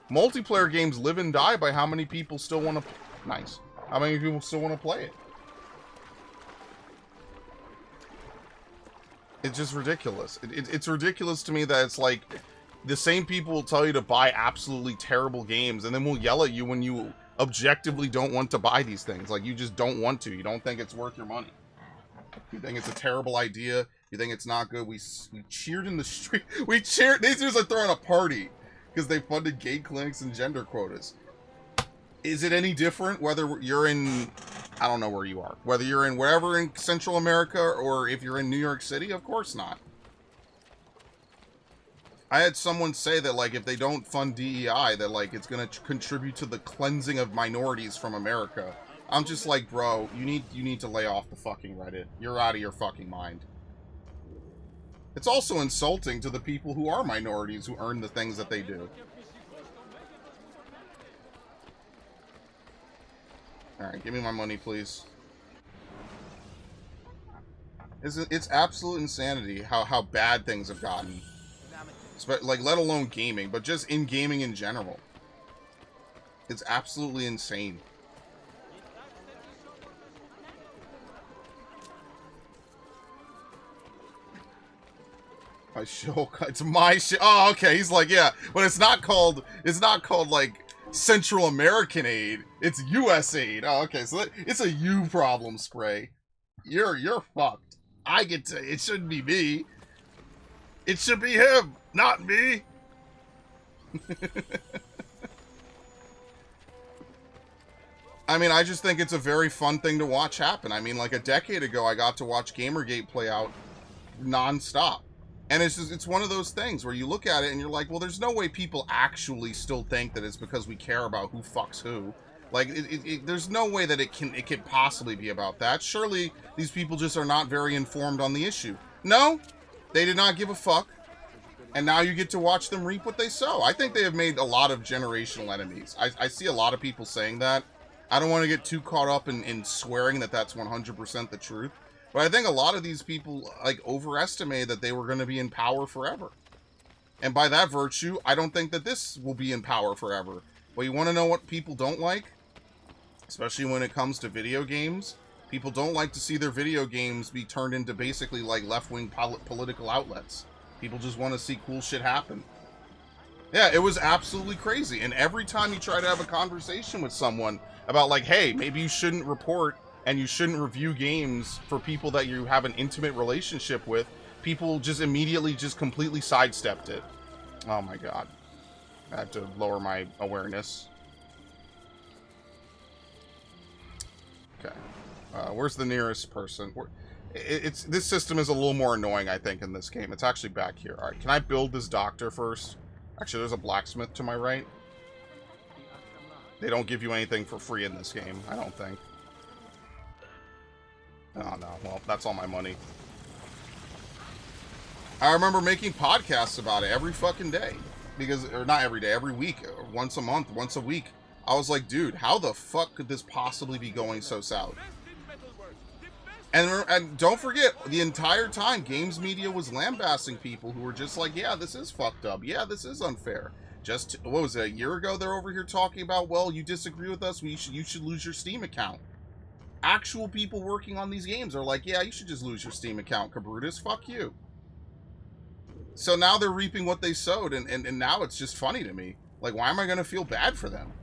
C: Multiplayer games live and die by how many people still want to... Nice. How many people still want to play it? It's just ridiculous. It's ridiculous to me that it's like... The same people will tell you to buy absolutely terrible games, and then will yell at you when you objectively don't want to buy these things. Like, you just don't want to. You don't think it's worth your money. You think it's a terrible idea. You think it's not good. We cheered in the street. We cheered. These dudes are throwing a party because they funded gay clinics and gender quotas. Is it any different whether you're in... I don't know where you are. Whether you're in wherever in Central America or if you're in New York City? Of course not. I had someone say that, like, if they don't fund DEI, that, like, it's going to contribute to the cleansing of minorities from America. I'm just like, bro, you need to lay off the fucking Reddit. You're out of your fucking mind. It's also insulting to the people who are minorities who earn the things that they do. Alright, give me my money, please. It's absolute insanity how bad things have gotten. Like, let alone gaming, but just in gaming in general. It's absolutely insane. My show, it's my show. Oh, okay. He's like, yeah, but it's not called like Central American aid. It's U.S. aid. Oh, okay. So it's a you problem, Spray. You're fucked. I get to. It shouldn't be me. It should be him, not me. I mean, I just think it's a very fun thing to watch happen. I mean, like a decade ago, I got to watch Gamergate play out non-stop. And it's one of those things where you look at it and you're like, well, there's no way people actually still think that it's because we care about who fucks who. Like, there's no way that it can possibly be about that. Surely these people just are not very informed on the issue. No, they did not give a fuck. And now you get to watch them reap what they sow. I think they have made a lot of generational enemies. I see a lot of people saying that. I don't want to get too caught up in swearing that that's 100% the truth. But I think a lot of these people, like, overestimated that they were going to be in power forever. And by that virtue, I don't think that this will be in power forever. But you want to know what people don't like? Especially when it comes to video games. People don't like to see their video games be turned into basically, like, left-wing political outlets. People just want to see cool shit happen. Yeah, it was absolutely crazy. And every time you try to have a conversation with someone about, like, hey, maybe you shouldn't report and you shouldn't review games for people that you have an intimate relationship with, people just immediately just completely sidestepped it. Oh my god. I have to lower my awareness. Okay. Where's the nearest person? This system is a little more annoying, I think, in this game. It's actually back here. Alright, can I build this doctor first? Actually, there's a blacksmith to my right. They don't give you anything for free in this game, I don't think. Oh, no. Well, that's all my money. I remember making podcasts about it every fucking day. Because, or not every day, every week. Once a month, once a week. I was like, dude, how the fuck could this possibly be going so south? And don't forget, the entire time, games media was lambasting people who were just like, yeah, this is fucked up. Yeah, this is unfair. Just, what was it, a year ago they're over here talking about, well, you disagree with us, you should lose your Steam account. Actual people working on these games are like, yeah, you should just lose your Steam account, Cabrutus, fuck you. So now they're reaping what they sowed, and now it's just funny to me. Like, why am I going to feel bad for them?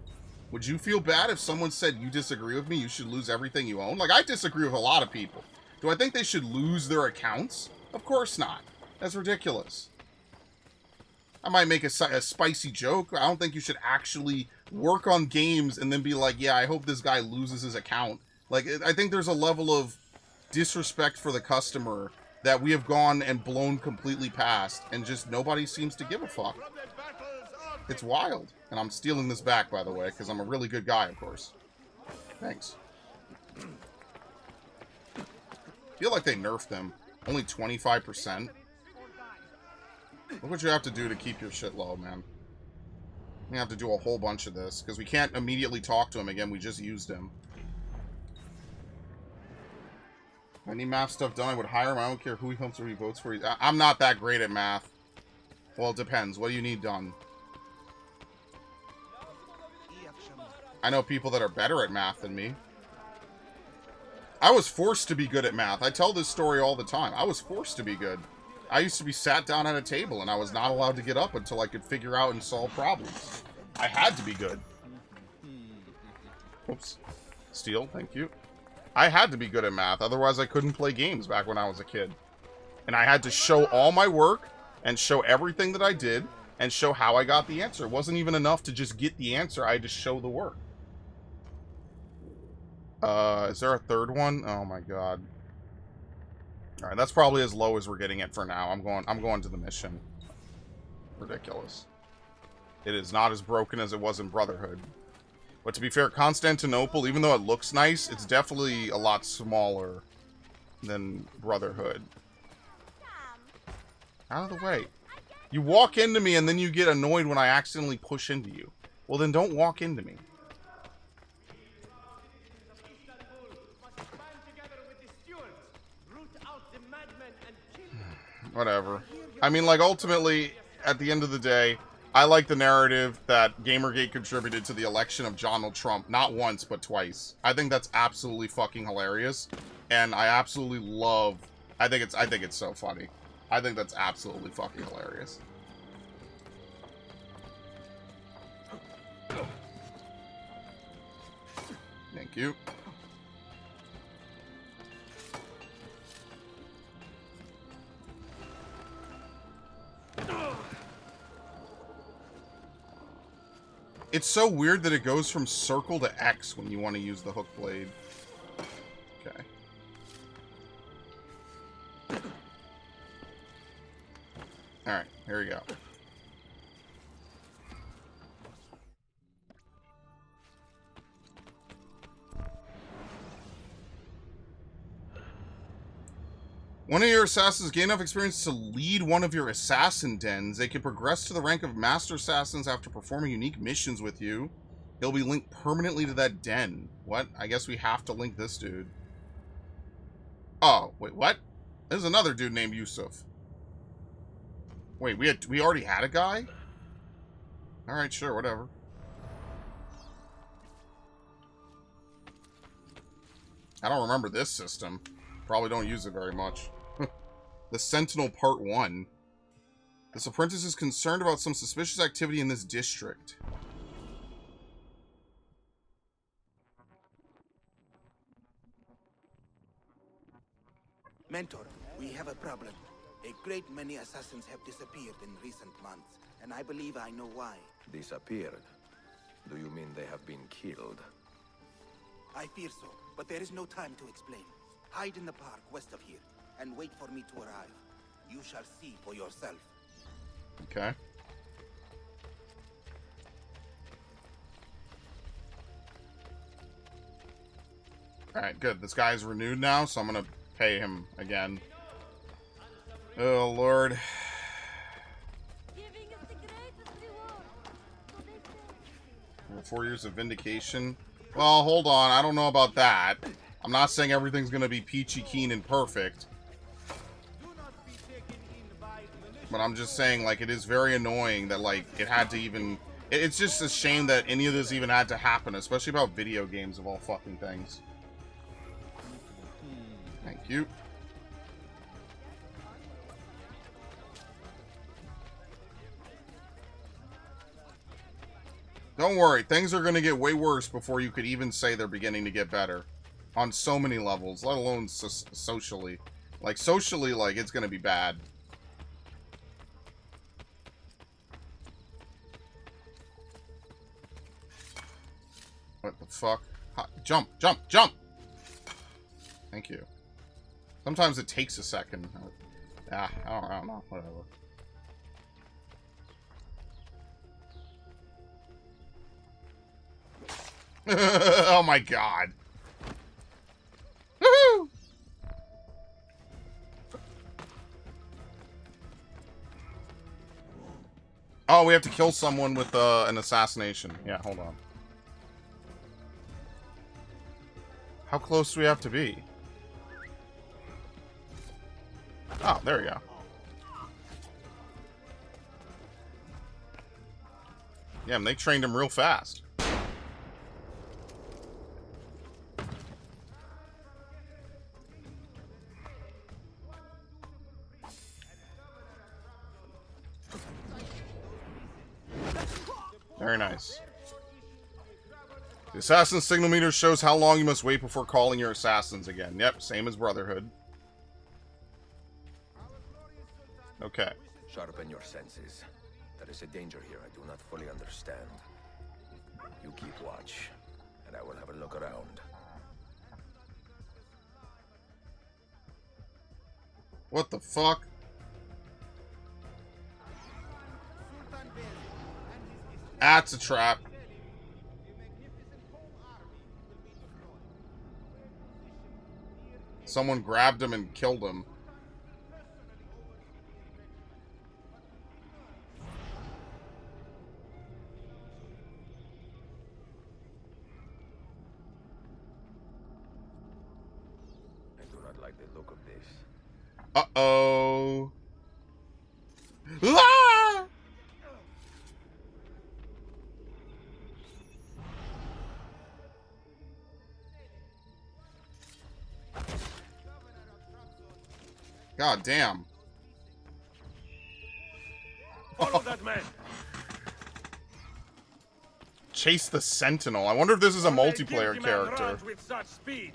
C: Would you feel bad if someone said, you disagree with me, you should lose everything you own? Like, I disagree with a lot of people. Do I think they should lose their accounts? Of course not. That's ridiculous. I might make a spicy joke. I don't think you should actually work on games and then be like, yeah, I hope this guy loses his account. Like, I think there's a level of disrespect for the customer that we have gone and blown completely past, and just nobody seems to give a fuck. It's wild. And I'm stealing this back, by the way, because I'm a really good guy, of course. Thanks. I feel like they nerfed them. Only 25%. Look what you have to do to keep your shit low, man. We have to do a whole bunch of this, because we can't immediately talk to him again. We just used him. Any math stuff done, I would hire him. I don't care who he helps or who he votes for. I'm not that great at math. Well, it depends. What do you need done? I know people that are better at math than me. I was forced to be good at math. I tell this story all the time. I was forced to be good. I used to be sat down at a table and I was not allowed to get up until I could figure out and solve problems. I had to be good. Oops. Steel, thank you. I had to be good at math, otherwise I couldn't play games back when I was a kid. And I had to show all my work and show everything that I did and show how I got the answer. It wasn't even enough to just get the answer, I had to show the work. Is there a third one? Oh my god. Alright, that's probably as low as we're getting it for now. I'm going to the mission. Ridiculous. It is not as broken as it was in Brotherhood. But to be fair, Constantinople, even though it looks nice, it's definitely a lot smaller than Brotherhood. Out of the way. You walk into me and then you get annoyed when I accidentally push into you. Well, then don't walk into me. Whatever. I mean, like, ultimately, at the end of the day, I like the narrative that Gamergate contributed to the election of Donald Trump, not once, but twice. I think that's absolutely fucking hilarious. And I absolutely love... I think it's so funny. I think that's absolutely fucking hilarious. Thank you. It's so weird that it goes from circle to X when you want to use the hook blade. Okay. Alright, here we go. One of your assassins gain enough experience to lead one of your assassin dens. They can progress to the rank of master assassins after performing unique missions with you. He'll be linked permanently to that den. What? I guess we have to link this dude. Oh, wait, what? There's another dude named Yusuf. Wait, we already had a guy? Alright, sure, whatever. I don't remember this system. Probably don't use it very much. The Sentinel Part 1. This apprentice is concerned about some suspicious activity in this district.
K: Mentor, we have a problem. A great many assassins have disappeared in recent months, and I believe I know why.
J: Disappeared? Do you mean they have been killed?
K: I fear so, but there is no time to explain. Hide in the park west of here, and wait for me to arrive. You shall see for yourself.
C: Okay. Alright, good. This guy's renewed now, so I'm gonna pay him again. Oh, Lord. 4 years of vindication. Well, hold on. I don't know about that. I'm not saying everything's gonna be peachy keen and perfect. But I'm just saying, like, it is very annoying that, like, it had to even... It's just a shame that any of this even had to happen, especially about video games of all fucking things. Thank you. Don't worry, things are going to get way worse before you could even say they're beginning to get better. On so many levels, let alone socially. Like, socially, like, it's going to be bad. What the fuck? Jump, jump, jump! Thank you. Sometimes it takes a second. I don't know, whatever. Oh my god. Woohoo! Oh, we have to kill someone with an assassination. Yeah, hold on. How close do we have to be? Oh, there we go. Yeah, and they trained him real fast. Very nice. The assassin's signal meter shows how long you must wait before calling your assassins again. Yep, same as Brotherhood. Okay.
J: Sharpen your senses. There is a danger here I do not fully understand. You keep watch, and I will have a look around.
C: What the fuck? That's a trap. Someone grabbed him and killed him.
J: I do not like the look of this.
C: Uh-oh. Ah! God damn.
K: Follow that man.
C: Chase the Sentinel. I wonder if this is a multiplayer character.
K: With such speed.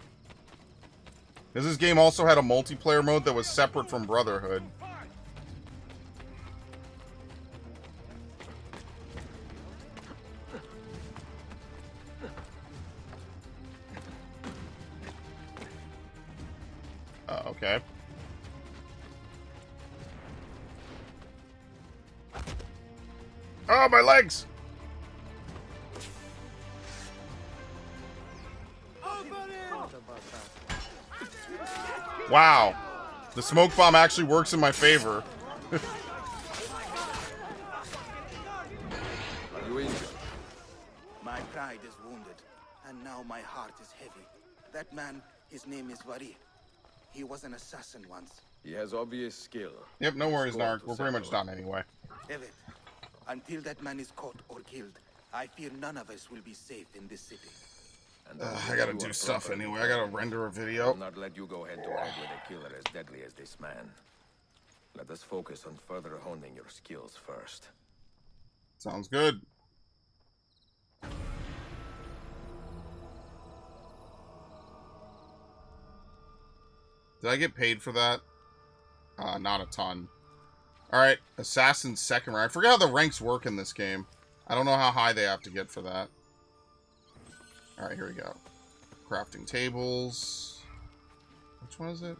C: Because this game also had a multiplayer mode that was separate from Brotherhood. Okay. Oh, my legs! Wow. The smoke bomb actually works in my favor.
J: Are you injured?
O: My pride is wounded, and now my heart is heavy. That man, his name is Vari. He was an assassin once.
J: He has obvious skill.
C: Yep, no worries, Narc. We're pretty much done anyway.
O: Evet, until that man is caught or killed, I fear none of us will be safe in this city.
C: I gotta do stuff anyway. I gotta render a video.
J: I will not let you go head to head with a killer as deadly as this man. Let us focus on further honing your skills first.
C: Sounds good. Did I get paid for that? Not a ton. Alright, Assassin's second rank. I forget how the ranks work in this game. I don't know how high they have to get for that. Alright, here we go. Crafting tables. Which one is it?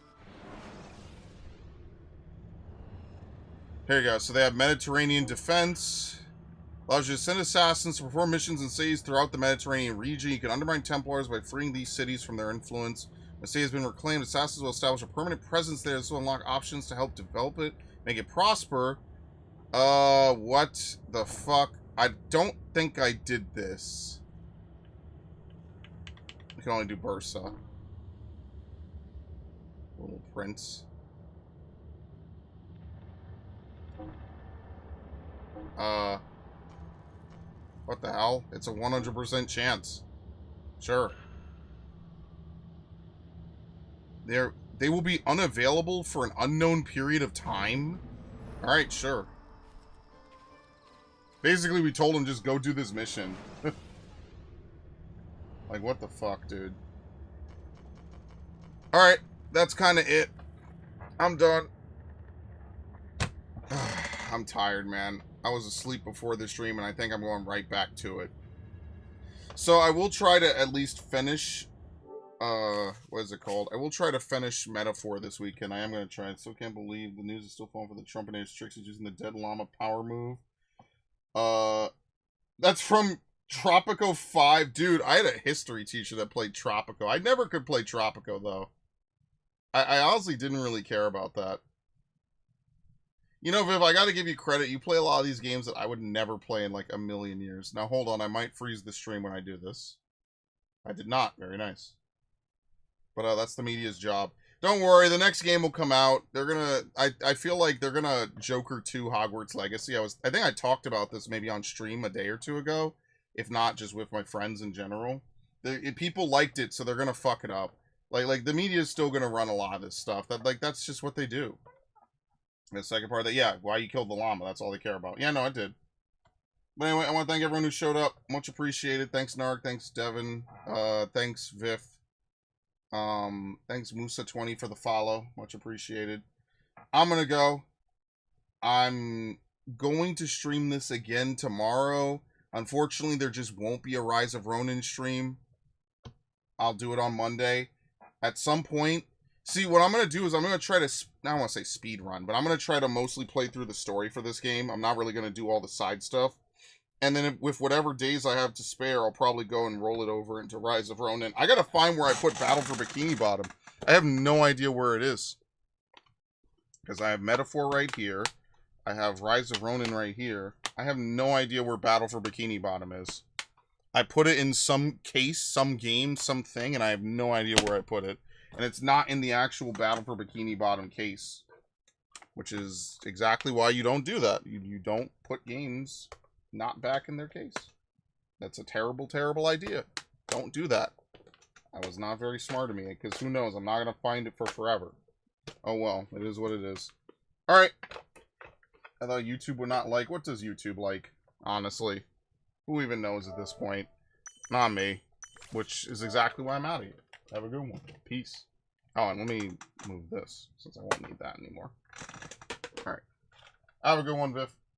C: Here you go. So they have Mediterranean defense. Allows you to send assassins to perform missions in cities throughout the Mediterranean region. You can undermine Templars by freeing these cities from their influence. When a city has been reclaimed, assassins will establish a permanent presence there. This will unlock options to help develop it, make it prosper. What the fuck? I don't think I did this. I can only do Bursa. Little Prince. What the hell? It's a 100% chance. Sure. They will be unavailable for an unknown period of time? Alright, sure. Basically, we told him just go do this mission. Like, what the fuck, dude? Alright, that's kind of it. I'm done. I'm tired, man. I was asleep before the stream, and I think I'm going right back to it. So, I will try to at least finish... what is it called? I will try to finish Metaphor this weekend. I am going to try. I still can't believe the news is still falling for the Trumpinator's tricks. He's using the Dead Llama power move. That's from Tropico 5. Dude, I had a history teacher that played Tropico. I never could play Tropico, though. I honestly didn't really care about that. You know, Viv, I gotta give you credit. You play a lot of these games that I would never play in like a million years. Now, hold on. I might freeze the stream when I do this. I did not. Very nice. But that's the media's job. Don't worry. The next game will come out. They're gonna... I feel like they're gonna Joker 2 Hogwarts Legacy. I think I talked about this maybe on stream a day or two ago. If not, just with my friends in general. People liked it, so they're gonna fuck it up. Like the media is still gonna run a lot of this stuff. That's just what they do. The second part of that, yeah, why you killed the llama, that's all they care about. Yeah, no, I did. But anyway, I want to thank everyone who showed up. Much appreciated. Thanks, Narc. Thanks, Devin. Thanks, Vif. Thanks, Musa20 for the follow. Much appreciated. I'm gonna go. I'm going to stream this again tomorrow. Unfortunately, there just won't be a Rise of Ronin stream. I'll do it on Monday. At some point... See, what I'm going to do is I'm going to try to, I don't want to say speed run, but I'm going to try to mostly play through the story for this game. I'm not really going to do all the side stuff. And then with whatever days I have to spare, I'll probably go and roll it over into Rise of Ronin. I got to find where I put Battle for Bikini Bottom. I have no idea where it is. Because I have Metaphor right here. I have Rise of Ronin right here. I have no idea where Battle for Bikini Bottom is. I put it in some case, some game, something, and I have no idea where I put it. And it's not in the actual Battle for Bikini Bottom case. Which is exactly why you don't do that. You don't put games not back in their case. That's a terrible, terrible idea. Don't do that. I was not very smart of me, because who knows, I'm not going to find it for forever. Oh well, it is what it is. Alright. I thought YouTube would not like... What does YouTube like, honestly? Who even knows at this point? Not me. Which is exactly why I'm out of here. Have a good one. Peace. Oh, and let me move this, since I won't need that anymore. Alright. Have a good one, Viv.